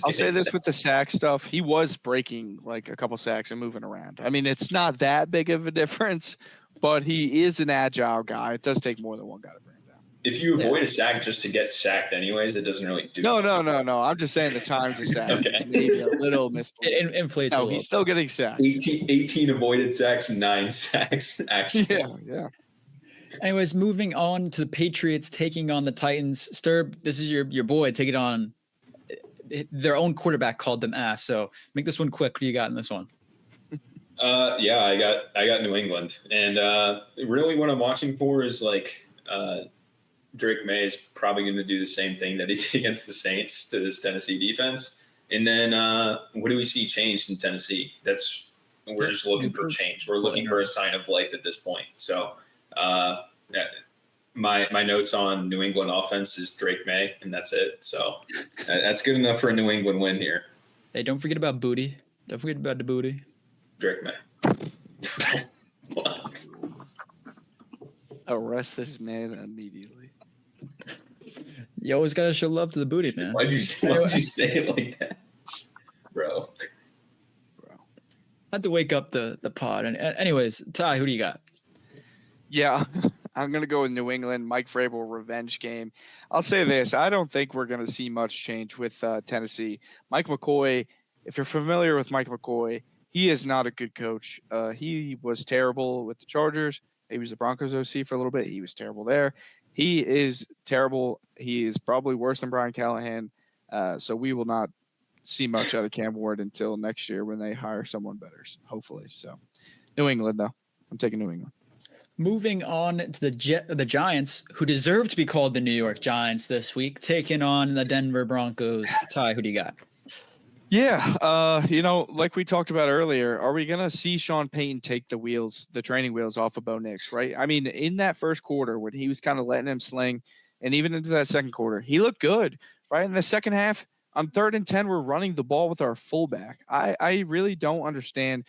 I'll say this with the sack stuff. He was breaking like a couple sacks and moving around. I mean, it's not that big of a difference, but he is an agile guy. It does take more than one guy to bring him down. If you avoid a sack just to get sacked anyways, it doesn't really do No. I'm just saying the time to sack is maybe a little misleading. It inflates no, he's still getting sacked. 18 avoided sacks, 9 sacks, actually. Yeah. Anyways, moving on to the Patriots taking on the Titans. Sterb, this is your boy taking on their own quarterback called them ass. So make this one quick. What do you got in this one? I got New England, and really what I'm watching for is like Drake Maye is probably going to do the same thing that he did against the Saints to this Tennessee defense. And then what do we see changed in Tennessee? We're just looking for change. We're looking for a sign of life at this point. So my notes on New England offense is Drake Maye, and that's it. So that's good enough for a New England win here. Hey, don't forget about booty. Don't forget about the booty. Drake Maye. Arrest this man immediately. You always gotta show love to the booty, man. Why'd you say it like that, bro? I had to wake up the pod. And anyways, Ty, who do you got? Yeah, I'm going to go with New England. Mike Vrabel revenge game. I'll say this. I don't think we're going to see much change with Tennessee. Mike McCoy, if you're familiar with Mike McCoy, he is not a good coach. He was terrible with the Chargers. He was the Broncos OC for a little bit. He was terrible there. He is terrible. He is probably worse than Brian Callahan. So we will not see much out of Cam Ward until next year when they hire someone better, hopefully. So New England, though. I'm taking New England. Moving on to the Giants, who deserve to be called the New York Giants this week, taking on the Denver Broncos. Ty, who do you got? Yeah, like we talked about earlier, are we going to see Sean Payton take the training wheels off of Bo Nix, right? I mean, in that first quarter when he was kind of letting him sling, and even into that second quarter, he looked good, right? In the second half, on 3rd and 10, we're running the ball with our fullback. I really don't understand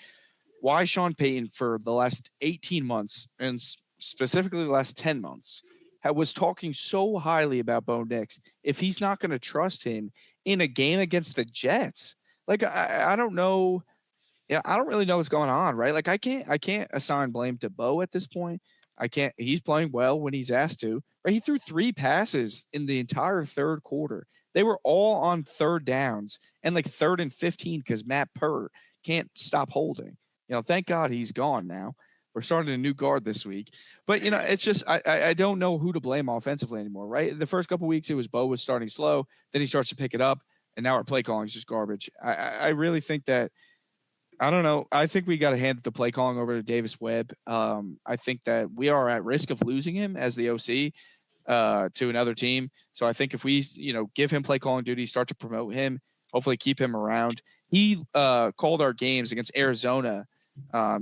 why Sean Payton for the last 18 months and specifically the last 10 months was talking so highly about Bo Nix if he's not going to trust him in a game against the Jets. Like, I don't know. Yeah, I don't really know what's going on, right? Like, I can't assign blame to Bo at this point. He's playing well when he's asked to, right? He threw 3 passes in the entire third quarter. They were all on 3rd downs and like 3rd and 15 because Matt Pert can't stop holding. Thank God he's gone now. We're starting a new guard this week. But, it's just I don't know who to blame offensively anymore, right? The first couple of weeks, it was Bo was starting slow. Then he starts to pick it up, and now our play calling is just garbage. I really think that – I don't know. I think we got to hand the play calling over to Davis Webb. I think that we are at risk of losing him as the OC to another team. So I think if we, give him play calling duty, start to promote him, hopefully keep him around. He called our games against Arizona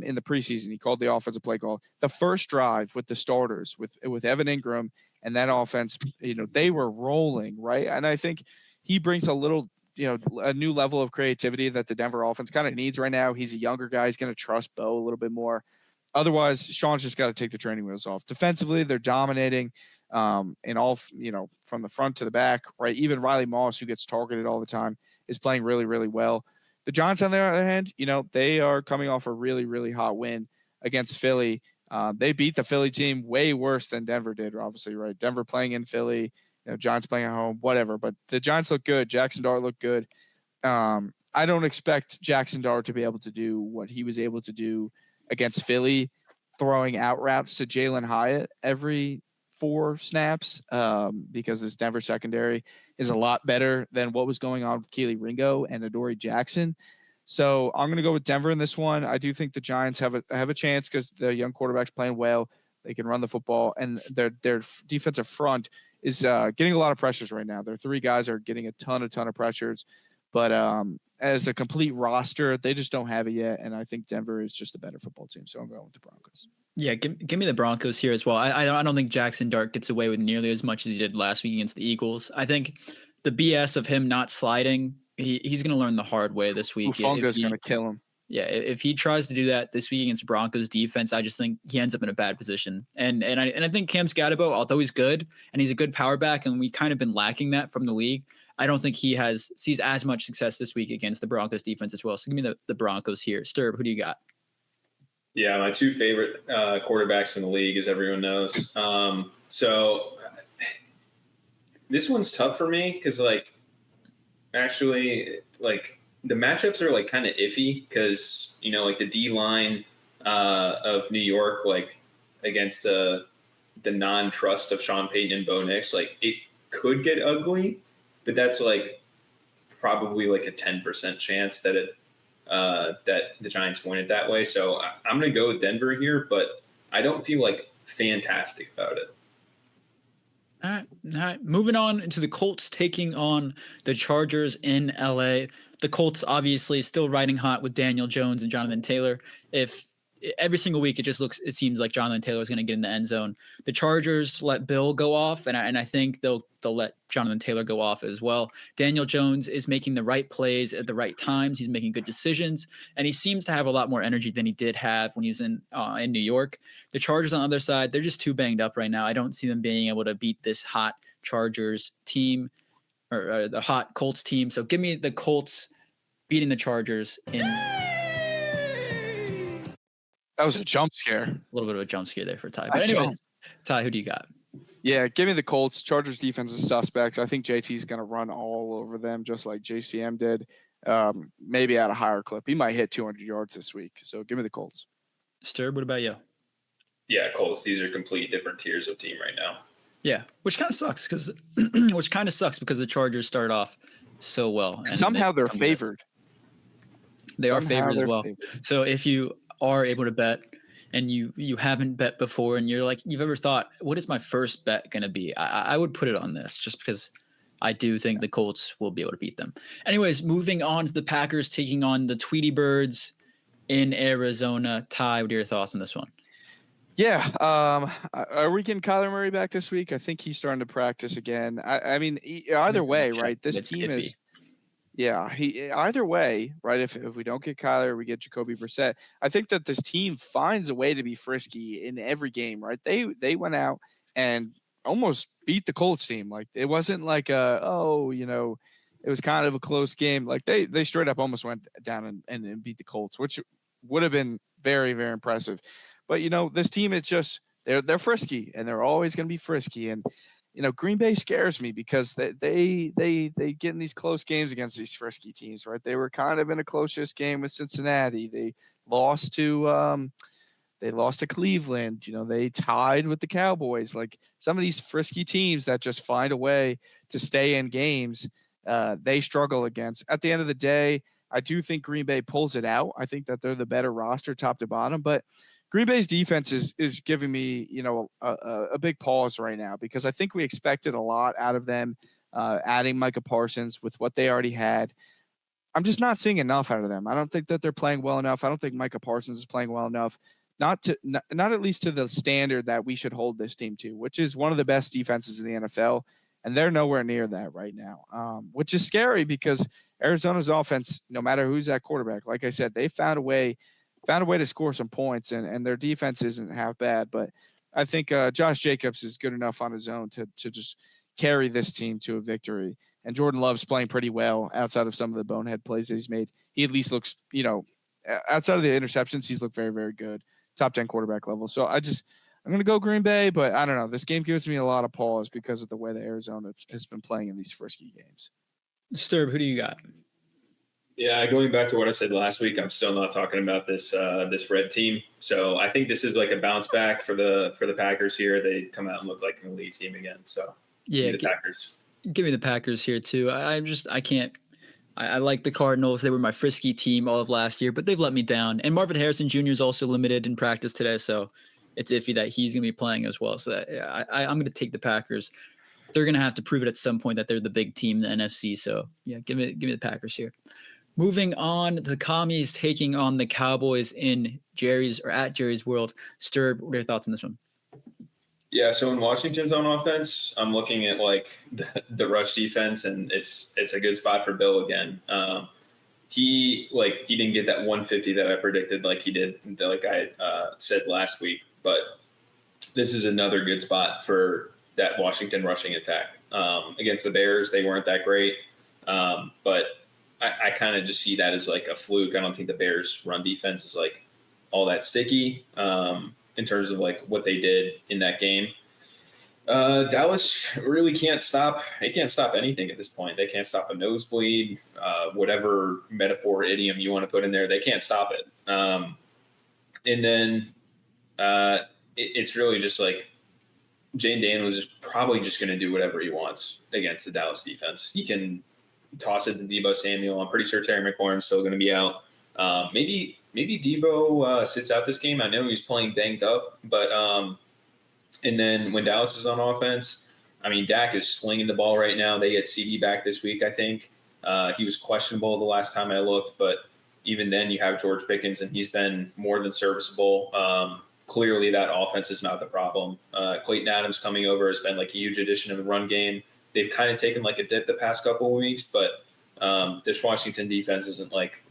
in the preseason. He called the offensive play call. The first drive with the starters, with Evan Ingram and that offense, they were rolling, right? And I think he brings a little, a new level of creativity that the Denver offense kind of needs right now. He's a younger guy. He's going to trust Bo a little bit more. Otherwise, Sean's just got to take the training wheels off. Defensively, they're dominating in all, from the front to the back, right? Even Riley Moss, who gets targeted all the time, is playing really, really well. The Giants, on the other hand, they are coming off a really, really hot win against Philly. They beat the Philly team way worse than Denver did, obviously, right? Denver playing in Philly, Giants playing at home, whatever. But the Giants look good. Jackson Dart looked good. I don't expect Jackson Dart to be able to do what he was able to do against Philly, throwing out routes to Jalen Hyatt every 4 snaps because this Denver secondary is a lot better than what was going on with Keely Ringo and Adoree Jackson. So I'm going to go with Denver in this one. I do think the Giants have a chance because the young quarterback's playing well. They can run the football, and their defensive front is getting a lot of pressures right now. Their three guys are getting a ton of pressures, but as a complete roster, they just don't have it yet. And I think Denver is just a better football team, so I'm going with the Broncos. Yeah, give me the Broncos here as well. I don't think Jackson Dart gets away with nearly as much as he did last week against the Eagles. I think the BS of him not sliding, he's going to learn the hard way this week. Ufunga's going to kill him. Yeah, if he tries to do that this week against Broncos defense, I just think he ends up in a bad position. And I think Cam Scatterbo, although he's good and he's a good power back, and we kind of been lacking that from the league, I don't think he sees as much success this week against the Broncos defense as well. So give me the Broncos here. Sterb, who do you got? Yeah, my two favorite quarterbacks in the league, as everyone knows. So this one's tough for me because, the matchups are kind of iffy because the D line of New York against the non-trust of Sean Payton and Bo Nix, it could get ugly, but that's probably a 10% chance that that the Giants win it that way. So I'm going to go with Denver here, but I don't feel fantastic about it. All right. Moving on into the Colts taking on the Chargers in LA. The Colts obviously still riding hot with Daniel Jones and Jonathan Taylor. If every single week it seems like Jonathan Taylor is going to get in the end zone. The Chargers let Bill go off, and I think they'll let Jonathan Taylor go off as well. Daniel Jones is making the right plays at the right times. He's making good decisions, and he seems to have a lot more energy than he did have when he was in New York. The Chargers on the other side, they're just too banged up right now. I don't see them being able to beat this hot Chargers team or the hot Colts team. So give me the Colts beating the Chargers in. That was a jump scare. A little bit of a jump scare there for Ty. But anyways, Ty, who do you got? Yeah, give me the Colts. Chargers defense is suspect. I think JT's going to run all over them just like JCM did, maybe at a higher clip. He might hit 200 yards this week. So give me the Colts. Sterb, what about you? Yeah, Colts. These are complete different tiers of team right now. Yeah, which kind of sucks because the Chargers started off so well. And somehow they're favored. They are favored as well. So if you are able to bet and you haven't bet before and you've ever thought, what is my first bet going to be? I would put it on this just because I do think the Colts will be able to beat them. Anyways, moving on to the Packers taking on the Tweety Birds in Arizona. Ty, what are your thoughts on this one? Yeah. Are we getting Kyler Murray back this week? I think he's starting to practice again. I mean, either way, right? This team is – yeah, either way, right? If we don't get Kyler, we get Jacoby Brissett. I think that this team finds a way to be frisky in every game, right? They went out and almost beat the Colts team. It wasn't it was kind of a close game. They straight up almost went down and beat the Colts, which would have been very, very impressive. But this team, it's just they're frisky and they're always going to be frisky. And Green Bay scares me because they get in these close games against these frisky teams, right? They were kind of in a closest game with Cincinnati. They lost to Cleveland. They tied with the Cowboys. Some of these frisky teams that just find a way to stay in games, they struggle against. At the end of the day, I do think Green Bay pulls it out. I think that they're the better roster top to bottom, but Green Bay's defense is giving me, a big pause right now because I think we expected a lot out of them, adding Micah Parsons with what they already had. I'm just not seeing enough out of them. I don't think that they're playing well enough. I don't think Micah Parsons is playing well enough, not at least to the standard that we should hold this team to, which is one of the best defenses in the NFL, and they're nowhere near that right now, which is scary because Arizona's offense, no matter who's at quarterback, like I said, they found a way to score some points, and their defense isn't half bad. But I think Josh Jacobs is good enough on his own to just carry this team to a victory. And Jordan Love's playing pretty well outside of some of the bonehead plays that he's made. He at least looks, outside of the interceptions, he's looked very, very good. Top 10 quarterback level. So I'm going to go Green Bay, but I don't know. This game gives me a lot of pause because of the way that Arizona has been playing in these frisky games. Sterb, who do you got? Yeah, going back to what I said last week, I'm still not talking about this red team. So I think this is a bounce back for the Packers here. They come out and look like an elite team again. So yeah, the Packers. Give me the Packers here too. I can't. I like the Cardinals. They were my frisky team all of last year, but they've let me down. And Marvin Harrison Jr. is also limited in practice today, so it's iffy that he's going to be playing as well. So I'm going to take the Packers. They're going to have to prove it at some point that they're the big team in the NFC. So yeah, give me the Packers here. Moving on, the Commies taking on the Cowboys in at Jerry's World. Sterb, what are your thoughts on this one? Yeah, so in Washington's on offense, I'm looking at like the rush defense, and it's a good spot for Bill again. He didn't get that 150 that I predicted like he did, like I said last week, but this is another good spot for that Washington rushing attack. Against the Bears, they weren't that great, but I kind of just see that as like a fluke. I don't think the Bears' run defense is like all that sticky in terms of like what they did in that game. Dallas really can't stop. They can't stop anything at this point. They can't stop a nosebleed, whatever metaphor, idiom you want to put in there. They can't stop it. And then it's really just like Jane Daniels is probably just going to do whatever he wants against the Dallas defense. He can toss it to Deebo Samuel. I'm pretty sure Terry McLaurin's still going to be out. Maybe Deebo sits out this game. I know he's playing banged up, but and then when Dallas is on offense, I mean, Dak is slinging the ball right now. They get CD back this week, I think. He was questionable the last time I looked, but even then you have George Pickens, and he's been more than serviceable. Clearly that offense is not the problem. Clayton Adams coming over has been like a huge addition in the run game. They've kind of taken like a dip the past couple of weeks, but this Washington defense isn't like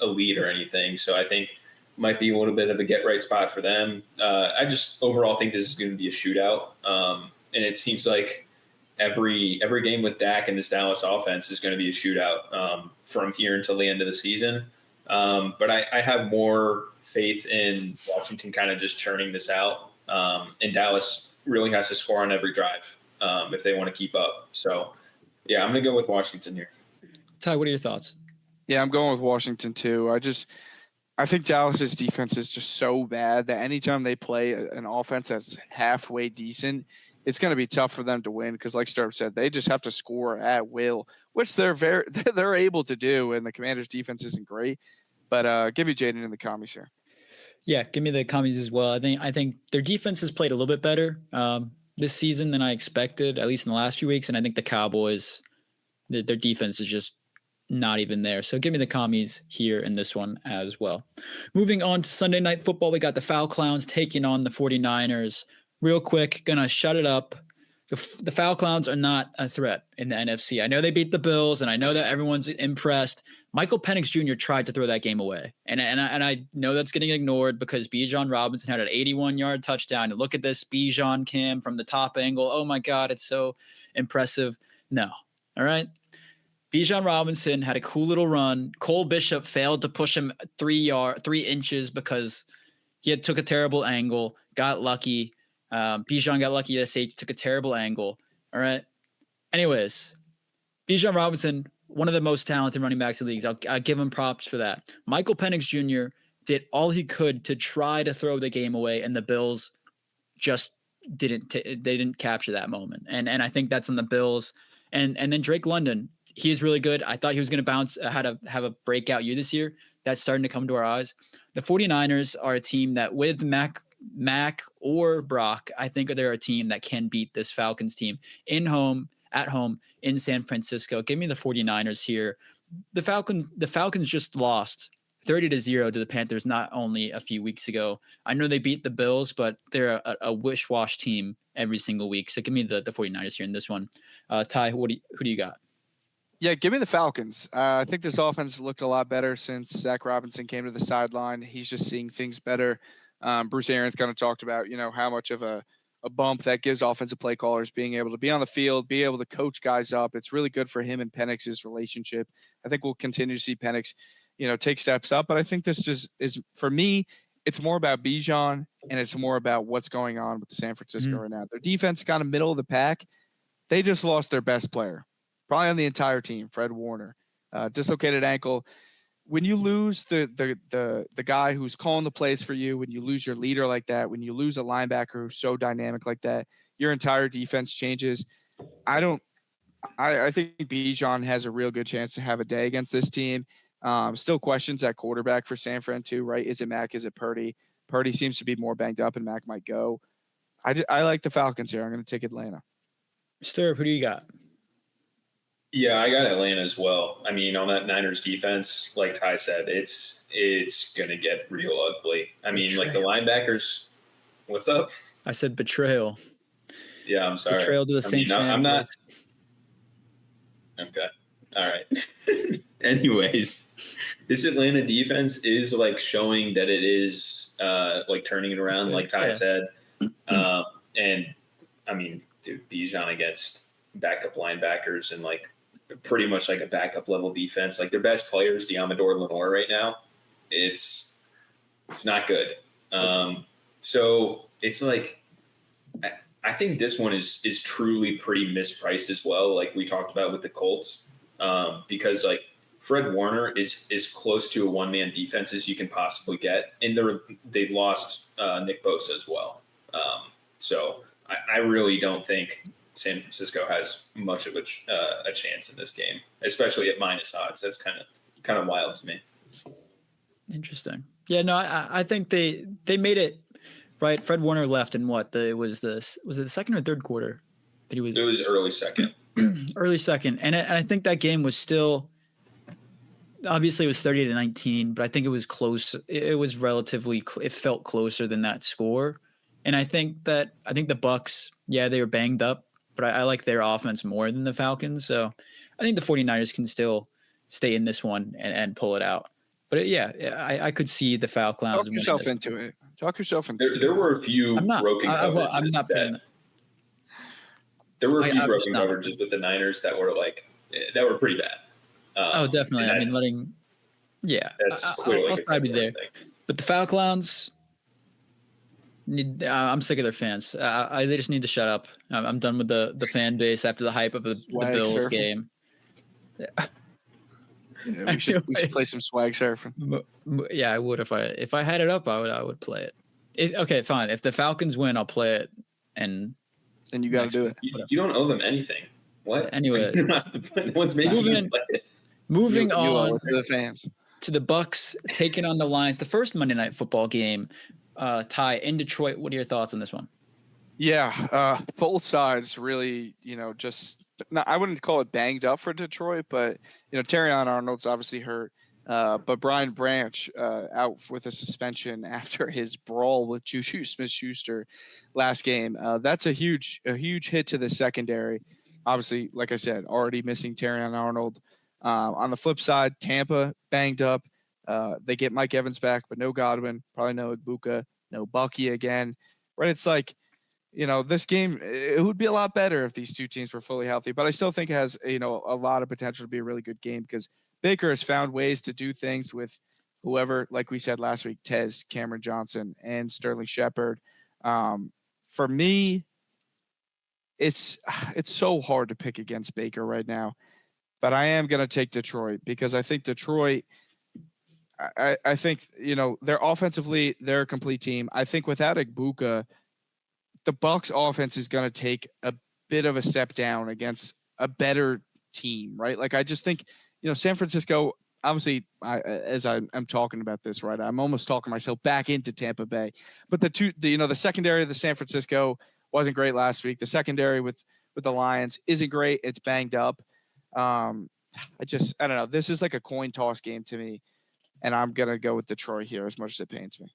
elite or anything. So I think might be a little bit of a get right spot for them. I just overall think this is going to be a shootout. And it seems like every game with Dak and this Dallas offense is going to be a shootout from here until the end of the season. But I have more faith in Washington kind of just churning this out. And Dallas really has to score on every drive if they want to keep up. So, yeah, I'm going to go with Washington here. Ty, what are your thoughts? Yeah, I'm going with Washington too. I think Dallas's defense is just so bad that anytime they play an offense that's halfway decent, it's going to be tough for them to win because, like Sterb said, they just have to score at will, which they're able to do, and the Commanders' defense isn't great. But give me Jaden in the Commies here. Yeah, give me the Commies as well. I think their defense has played a little bit better this season than I expected, at least in the last few weeks. And I think the Cowboys, their defense is just not even there. So give me the Commies here in this one as well. Moving on to Sunday Night Football, we got the Foul Clowns taking on the 49ers. Real quick, gonna shut it up. The Foul Clowns are not a threat in the NFC. I know they beat the Bills, and I know that everyone's impressed. Michael Penix Jr. tried to throw that game away, and I know that's getting ignored because Bijan Robinson had an 81-yard touchdown. And look at this Bijan cam from the top angle. Oh my God, it's so impressive. No, all right. Bijan Robinson had a cool little run. Cole Bishop failed to push him 3 inches because he took a terrible angle. Got lucky. Bijan got lucky to say took a terrible angle. All right. Anyways, Bijan Robinson, one of the most talented running backs in the leagues. I'll give him props for that. Michael Penix Jr. did all he could to try to throw the game away, and the Bills just didn't capture that moment. And I think that's on the Bills. And then Drake London, he is really good. I thought he was going to have a breakout year this year. That's starting to come to our eyes. The 49ers are a team that with Mac or Brock, I think they're a team that can beat this Falcons team at home in San Francisco. Give me the 49ers here. The Falcons just lost 30-0 to the Panthers not only a few weeks ago. I know they beat the Bills, but they're a wish-wash team every single week. So give me the 49ers here in this one. Ty, who do you got? Yeah, give me the Falcons. I think this offense looked a lot better since Zach Robinson came to the sideline. He's just seeing things better. Bruce Arians kind of talked about, how much of a bump that gives offensive play callers being able to be on the field, be able to coach guys up. It's really good for him and Penix's relationship. I think we'll continue to see Penix, take steps up. But I think this just is, for me, it's more about Bijan and it's more about what's going on with San Francisco right now. Their defense kind of middle of the pack. They just lost their best player, probably on the entire team, Fred Warner, dislocated ankle. When you lose the guy who's calling the plays for you, when you lose your leader like that, when you lose a linebacker who's so dynamic like that, your entire defense changes. I think Bijan has a real good chance to have a day against this team. Still questions at quarterback for San Fran too, right? Is it Mac? Is it Purdy? Purdy seems to be more banged up, and Mac might go. I like the Falcons here. I'm going to take Atlanta. Sterb, who do you got? Yeah, I got Atlanta as well. I mean, on that Niners defense, like Ty said, it's going to get real ugly. I mean, like the linebackers. What's up? I said betrayal. Yeah, I'm sorry. Betrayal to the Saints fan. I'm not. Okay. All right. Anyways, this Atlanta defense is like showing that it is like turning it around, like Ty said. And I mean, dude, Bijan against backup linebackers and like pretty much like a backup level defense. Like their best player is Diamador Lenore right now. It's not good. So it's like I think this one is truly pretty mispriced as well, like we talked about with the Colts, because like Fred Warner is as close to a one-man defense as you can possibly get, and they lost Nick Bosa as well. So I really don't think San Francisco has much of a chance in this game, especially at minus odds. That's kind of wild to me. Interesting. Yeah, no, I think they made it right. Fred Warner left in what? Was it the second or third quarter? It was early second. Early second, and I think that game was still. Obviously, it was 30-19, but I think it was close. It was relatively. It felt closer than that score, and I think the Bucs, yeah, they were banged up, but I like their offense more than the Falcons. So I think the 49ers can still stay in this one and pull it out. But I could see the Falcons. Talk yourself into it. Talk yourself into it. There were a few broken coverages. I'm not playing. There were a few broken coverages with the Niners that were pretty bad. Definitely. I mean, that's clearly I'll side there. But the Falcons, I'm sick of their fans. They just need to shut up. I'm done with the fan base after the hype of the Bills game. Yeah, we should play some swag surfing. Yeah, I would if I had it up. I would play it. Okay, fine. If the Falcons win, I'll play it. And you got to do it. You don't owe them anything. What? Anyway, moving on to the fans, to the Bucs taking on the Lions. The first Monday Night Football game. Ty, in Detroit. What are your thoughts on this one? Yeah, both sides really, I wouldn't call it banged up for Detroit, but Terrion Arnold's obviously hurt, but Brian Branch out with a suspension after his brawl with Juju Smith-Schuster last game. That's a huge hit to the secondary. Obviously, like I said, already missing Terrion Arnold. On the flip side, Tampa banged up. They get Mike Evans back, but no Godwin, probably no Igbuka, no Bucky again. Right? It's like, this game, it would be a lot better if these two teams were fully healthy, but I still think it has, a lot of potential to be a really good game because Baker has found ways to do things with whoever, like we said last week, Tez, Cameron Johnson, and Sterling Shepard. For me, it's so hard to pick against Baker right now, but I am going to take Detroit because I think Detroit, I think, they're offensively, they're a complete team. I think without Igbuka, the Bucs offense is going to take a bit of a step down against a better team, right? Like, I just think, San Francisco, obviously, as I'm talking about this, right, I'm almost talking myself back into Tampa Bay. But the secondary of the San Francisco wasn't great last week. The secondary with the Lions isn't great. It's banged up. I don't know. This is like a coin toss game to me, and I'm going to go with Detroit here as much as it pains me.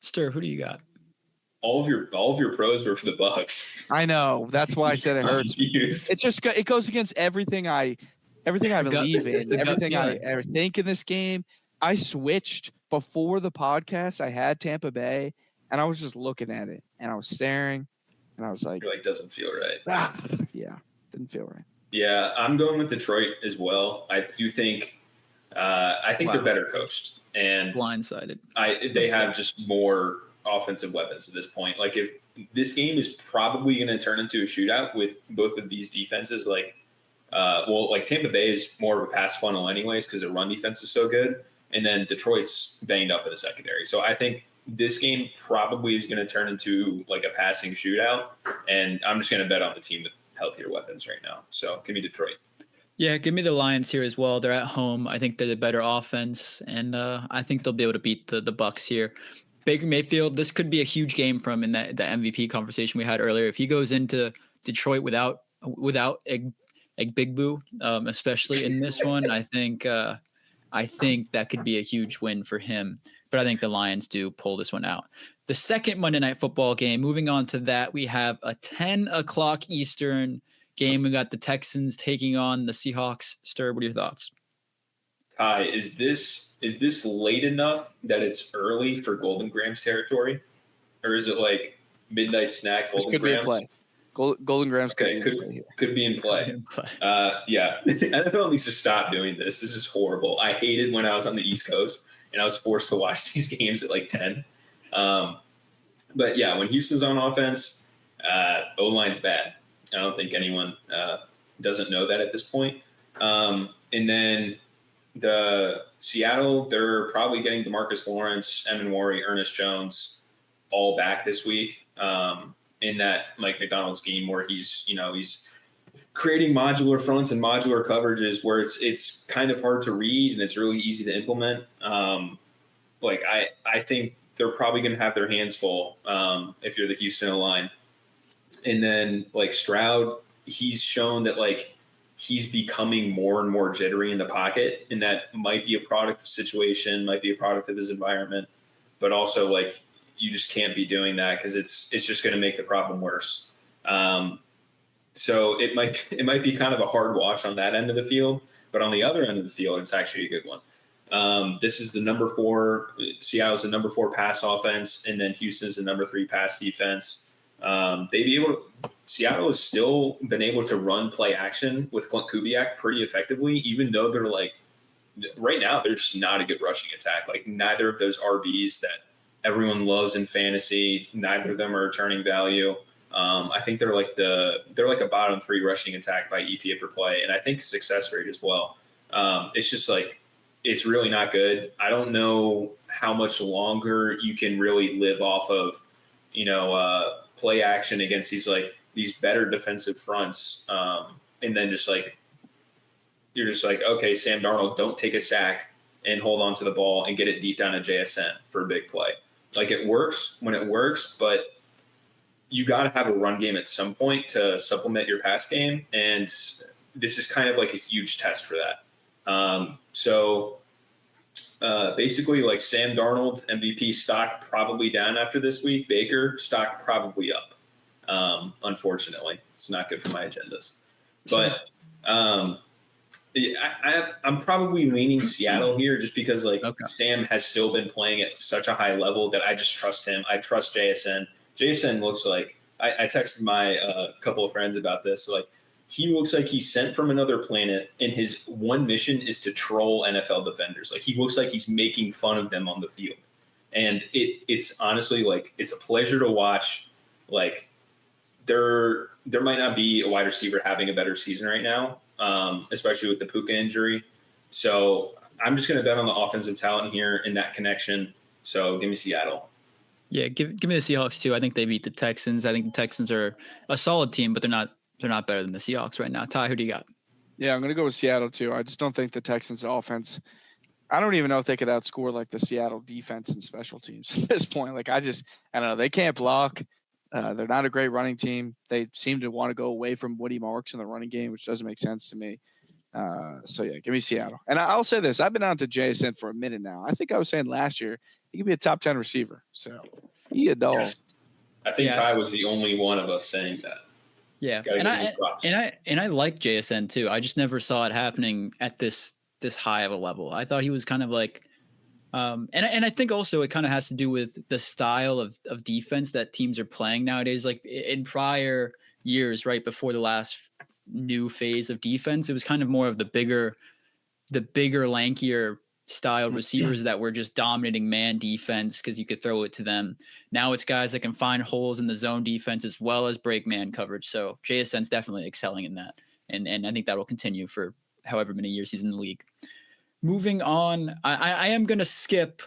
Stir, who do you got? All of your pros were for the Bucs. I know. That's why I said it hurts. It goes against everything I believe in, everything I ever think in this game. I switched before the podcast. I had Tampa Bay, and I was just looking at it, and I was staring, and I was like, "You're like, doesn't feel right." Yeah, didn't feel right. Yeah, I'm going with Detroit as well. I do think, they're better coached and blindsided. They have just more offensive weapons at this point. Like, if this game is probably going to turn into a shootout with both of these defenses, like Tampa Bay is more of a pass funnel anyways because their run defense is so good, and then Detroit's banged up in the secondary. So I think this game probably is going to turn into like a passing shootout, and I'm just going to bet on the team with healthier weapons right now. So give me Detroit. Yeah, give me the Lions here as well. They're at home. I think they're the better offense, and I think they'll be able to beat the Bucs here. Baker Mayfield, this could be a huge game for him in the MVP conversation we had earlier. If he goes into Detroit without Big Boo, especially in this one, I think that could be a huge win for him. But I think the Lions do pull this one out. The second Monday Night Football game. Moving on to that, we have a 10 o'clock Eastern game. We got the Texans taking on the Seahawks. Sterb, what are your thoughts? Ty, is this late enough that it's early for Golden Grams territory, or is it like midnight snack Golden Grams? Be in play. Golden Grams could be in play. Yeah, NFL needs to stop doing this. This is horrible. I hated when I was on the East Coast and I was forced to watch these games at like 10. But yeah, when Houston's on offense, O-line's bad. I don't think anyone doesn't know that at this point. And then the Seattle, they're probably getting DeMarcus Lawrence, Eminwari, Ernest Jones all back this week in that Mike McDonald scheme where he's creating modular fronts and modular coverages where it's kind of hard to read and it's really easy to implement. I think they're probably going to have their hands full if you're the Houston line. And then like Stroud, he's shown that like he's becoming more and more jittery in the pocket, and that might be a product of situation, might be a product of his environment, but also like you just can't be doing that because it's just going to make the problem worse. So it might be kind of a hard watch on that end of the field, but on the other end of the field, it's actually a good one. This is the number 4. Seattle's the number 4 pass offense, and then Houston's the number 3 pass defense. Seattle has still been able to run play action with Clint Kubiak pretty effectively, even though they're like right now they're just not a good rushing attack. Like neither of those RBs that everyone loves in fantasy, neither of them are returning value. I think they're like a bottom 3 rushing attack by EPA per play, and I think success rate as well. It's just like it's really not good. I don't know how much longer you can really live off of play action against these better defensive fronts. And then you're just like, okay, Sam Darnold, don't take a sack and hold on to the ball and get it deep down to JSN for a big play. Like it works when it works, but you got to have a run game at some point to supplement your pass game. And this is kind of like a huge test for that. Basically like Sam Darnold, MVP stock probably down after this week. Baker stock probably up. Unfortunately, it's not good for my agendas. But I'm probably leaning Seattle here just because Sam has still been playing at such a high level that I just trust him. I trust JSN. JSN looks like I texted my couple of friends about this. So, he looks like he's sent from another planet, and his one mission is to troll NFL defenders. Like he looks like he's making fun of them on the field, and it's honestly it's a pleasure to watch. Like there might not be a wide receiver having a better season right now, especially with the Puka injury. So I'm just going to bet on the offensive talent here in that connection. So give me Seattle. Yeah, give me the Seahawks too. I think they beat the Texans. I think the Texans are a solid team, but they're not better than the Seahawks right now. Ty, who do you got? Yeah, I'm going to go with Seattle too. I just don't think the Texans offense, I don't even know if they could outscore the Seattle defense and special teams at this point. I don't know. They can't block. They're not a great running team. They seem to want to go away from Woody Marks in the running game, which doesn't make sense to me. So yeah, give me Seattle. And I'll say this. I've been on to JSN for a minute now. I think I was saying last year he could be a top 10 receiver. So he a dog. Yes. I think Ty was the only one of us saying that. Yeah, and I like JSN too. I just never saw it happening at this high of a level. I thought he was kind of and I think also it kind of has to do with the style of defense that teams are playing nowadays. Like in prior years, right before the last new phase of defense, it was kind of more of the bigger, lankier style receivers that were just dominating man defense because you could throw it to them. Now it's guys that can find holes in the zone defense as well as break man coverage. So JSN's definitely excelling in that. And I think that will continue for however many years he's in the league. Moving on, I am going to skip.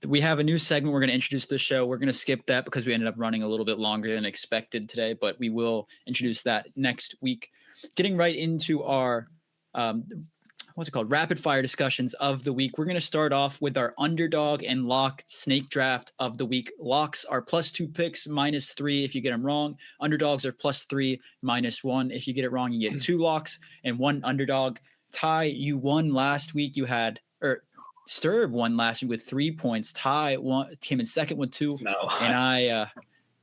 We have a new segment we're going to introduce to the show. We're going to skip that because we ended up running a little bit longer than expected today, but we will introduce that next week. Getting right into our what's it called? Rapid fire discussions of the week. We're going to start off with our underdog and lock snake draft of the week. Locks are +2 picks, -3 if you get them wrong. Underdogs are +3, -1. If you get it wrong, you get 2 locks and 1 underdog. Ty, you won last week. Sterb won last week with 3 points. Ty came in second with 2. And I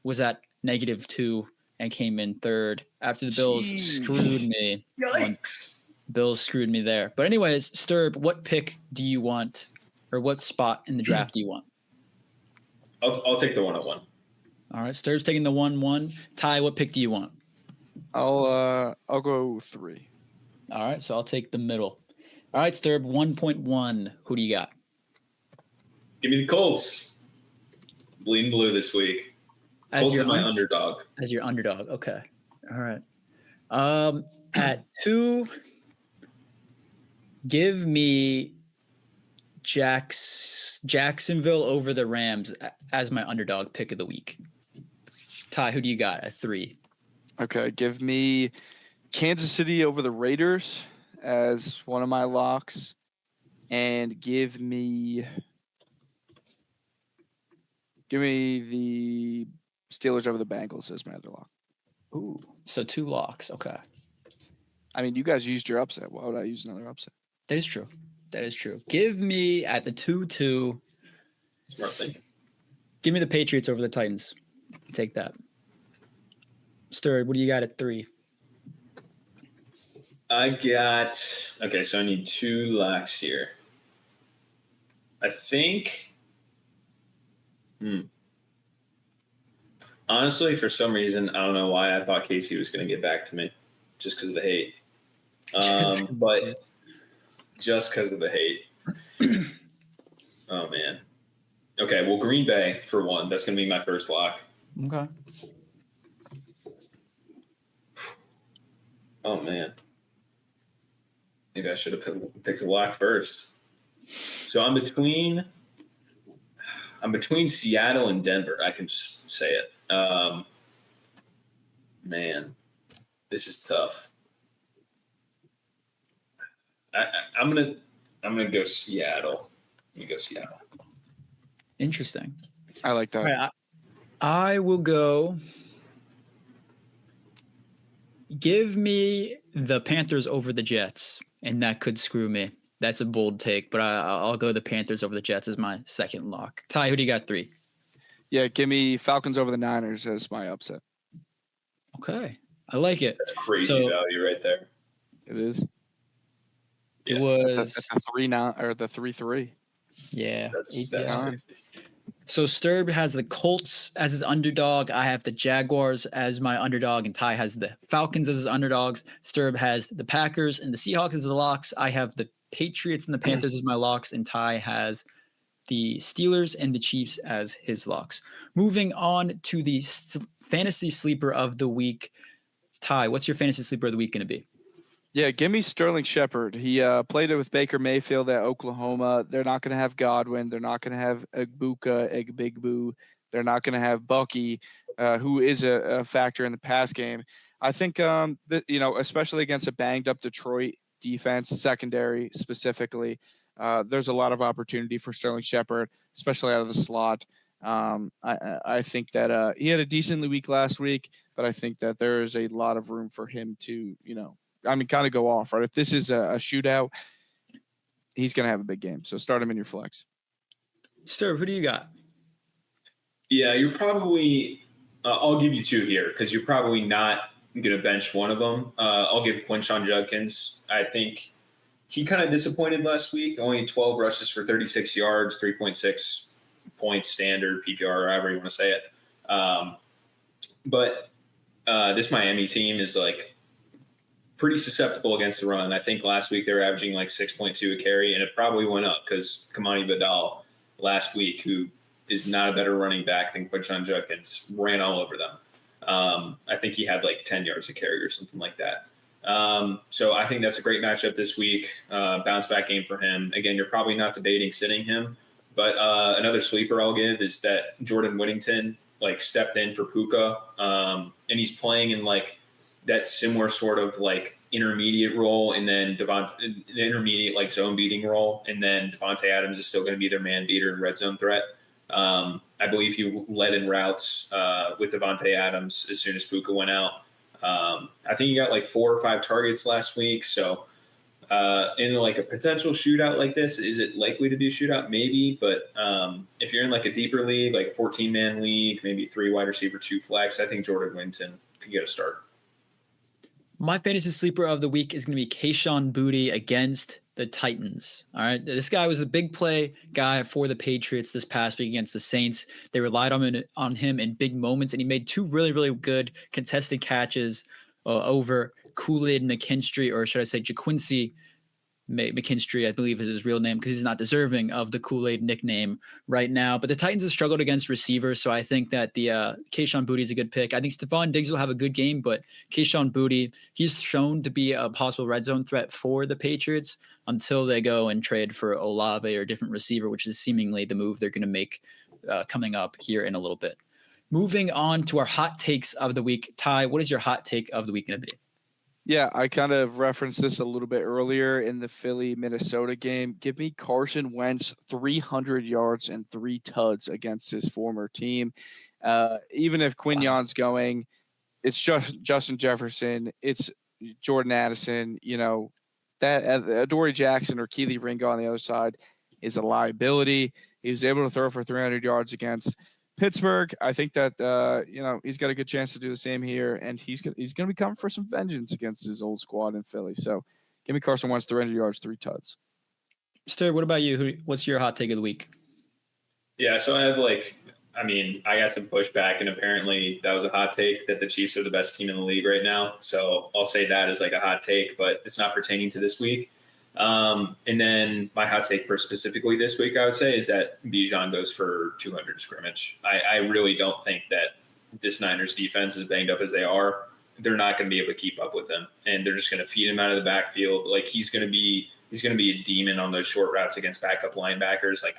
was at -2 and came in third after the Bills screwed me. Yikes. Bills screwed me there. But anyways, Sterb, what pick do you want, or what spot in the draft do you want? I'll take the 1-1. All right, Sturb's taking the 1-1. Ty, what pick do you want? I'll go 3. All right, so I'll take the middle. All right, Sterb, 1.1. Who do you got? Give me the Colts. Bleeding blue this week. Colts is my underdog. As your underdog. Okay. All right. At 2, give me Jacksonville over the Rams as my underdog pick of the week. Ty, who do you got at 3? Okay, give me Kansas City over the Raiders as one of my locks, and give me the Steelers over the Bengals as my other lock. Ooh, so 2 locks. Okay. I mean, you guys used your upset. Why would I use another upset? That is true. Give me at the 2-2. Smart thinking. Give me the Patriots over the Titans. Take that. Sturd, what do you got at 3? So I need 2 locks here. I think, honestly, for some reason, I don't know why I thought Casey was going to get back to me, just because of the hate. But just because of the hate. Oh, man. Okay, well, Green Bay for 1. That's going to be my first lock. Okay. Oh, man. Maybe I should have picked a lock first. So I'm between Seattle and Denver. I can just say it. Man, this is tough. I'm gonna go Seattle. Let me go Seattle. Interesting. I like that. All right, I will go. Give me the Panthers over the Jets, and that could screw me. That's a bold take, but I'll go the Panthers over the Jets as my second lock. Ty, who do you got 3? Yeah, give me Falcons over the Niners as my upset. Okay, I like it. That's crazy value right there. It is. It was the 3-9 or the 3-3. Yeah, that's crazy. So Sturb has the Colts as his underdog. I have the Jaguars as my underdog, and Ty has the Falcons as his underdogs. Sturb has the Packers and the Seahawks as the locks. I have the Patriots and the Panthers as my locks, and Ty has the Steelers and the Chiefs as his locks. Moving on to the fantasy sleeper of the week. Ty, what's your fantasy sleeper of the week going to be? Yeah, give me Sterling Shepard. He played it with Baker Mayfield at Oklahoma. They're not going to have Godwin. They're not going to have Big. They're not going to have Bucky, who is a factor in the pass game. I think that, especially against a banged up Detroit defense, secondary specifically, there's a lot of opportunity for Sterling Shepard, especially out of the slot. I think that he had a decent week last week, but I think that there is a lot of room for him to, kind of go off, right? If this is a shootout, he's going to have a big game. So start him in your flex. Sturb, who do you got? Yeah, you're probably I'll give you 2 here because you're probably not going to bench one of them. I'll give Quinshon Judkins. I think he kind of disappointed last week. Only 12 rushes for 36 yards, 3.6 points standard, PPR, however you want to say it. But this Miami team is pretty susceptible against the run. I think last week they were averaging 6.2 a carry, and it probably went up because Kamani Vidal last week, who is not a better running back than Quinshon Judkins, ran all over them. I think he had 10 yards a carry or something like that. So I think that's a great matchup this week. Bounce back game for him. Again, you're probably not debating sitting him, but another sleeper I'll give is that Jordan Whittington stepped in for Puka, and he's playing in that similar sort of like intermediate role, and then the intermediate like zone beating role, and then Devontae Adams is still going to be their man beater and red zone threat. I believe he led in routes with Devontae Adams as soon as Puka went out. I think he got like 4 or 5 targets last week. So in like a potential shootout like this, is it likely to be a shootout? Maybe. But if you're in like a deeper league, like a 14-man league, maybe 3 wide receiver, 2 flex, I think Jordan Winton could get a start. My fantasy sleeper of the week is going to be Kayshon Boutte against the Titans. All right. This guy was a big play guy for the Patriots this past week against the Saints. They relied on him in big moments, and he made 2 really, really good contested catches over Kool-Aid McKinstry, or should I say JaQuincy McKinstry, I believe is his real name, because he's not deserving of the Kool-Aid nickname right now. But the Titans have struggled against receivers, so I think that the Kayshon Boutte is a good pick. I think Stephon Diggs will have a good game, but Kayshon Boutte, he's shown to be a possible red zone threat for the Patriots until they go and trade for Olave or a different receiver, which is seemingly the move they're going to make coming up here in a little bit. Moving on to our hot takes of the week. Ty, what is your hot take of the week going to be? Yeah, I kind of referenced this a little bit earlier in the Philly-Minnesota game. Give me Carson Wentz 300 yards and 3 tuds against his former team. Even if Quignon's going, it's just Justin Jefferson, it's Jordan Addison, that Adoree Jackson or Keely Ringo on the other side is a liability. He was able to throw for 300 yards against Pittsburgh. I think that he's got a good chance to do the same here, and he's going to be coming for some vengeance against his old squad in Philly. So, give me Carson Wentz 300 yards, 3 tuds. Sterb, what about you? What's your hot take of the week? Yeah, so I have I got some pushback, and apparently that was a hot take that the Chiefs are the best team in the league right now. So I'll say that as like a hot take, but it's not pertaining to this week. And then my hot take for specifically this week, I would say, is that Bijan goes for 200 scrimmage. I really don't think that this Niners defense, as banged up as they are, they're not going to be able to keep up with him, and they're just going to feed him out of the backfield. Like he's going to be a demon on those short routes against backup linebackers. Like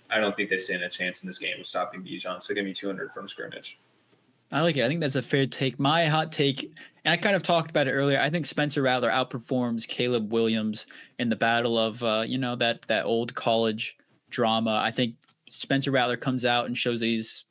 I don't think they stand a chance in this game of stopping Bijan. So give me 200 from scrimmage. I like it. I think that's a fair take. My hot take, and I kind of talked about it earlier, I think Spencer Rattler outperforms Caleb Williams in the battle of, that old college drama. I think Spencer Rattler comes out and shows that he's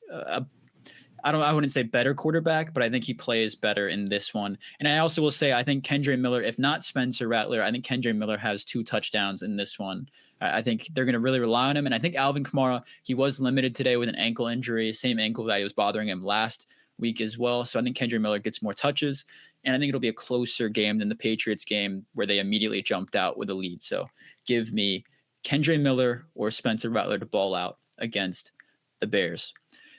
I wouldn't say better quarterback, but I think he plays better in this one. And I also will say, I think Kendre Miller, if not Spencer Rattler, I think Kendre Miller has 2 touchdowns in this one. I think they're going to really rely on him. And I think Alvin Kamara, he was limited today with an ankle injury, same ankle that was bothering him last week as well. So I think Kendre Miller gets more touches, and I think it'll be a closer game than the Patriots game where they immediately jumped out with a lead. So give me Kendre Miller or Spencer Rattler to ball out against the Bears.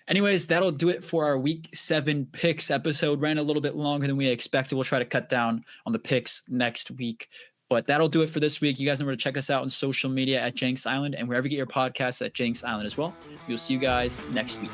Anyways, that'll do it for our Week 7 picks episode. Ran a little bit longer than we expected. We'll try to cut down on the picks next week. But that'll do it for this week. You guys know where to check us out on social media at Jenks Island, and wherever you get your podcasts at Jenks Island as well. We'll see you guys next week.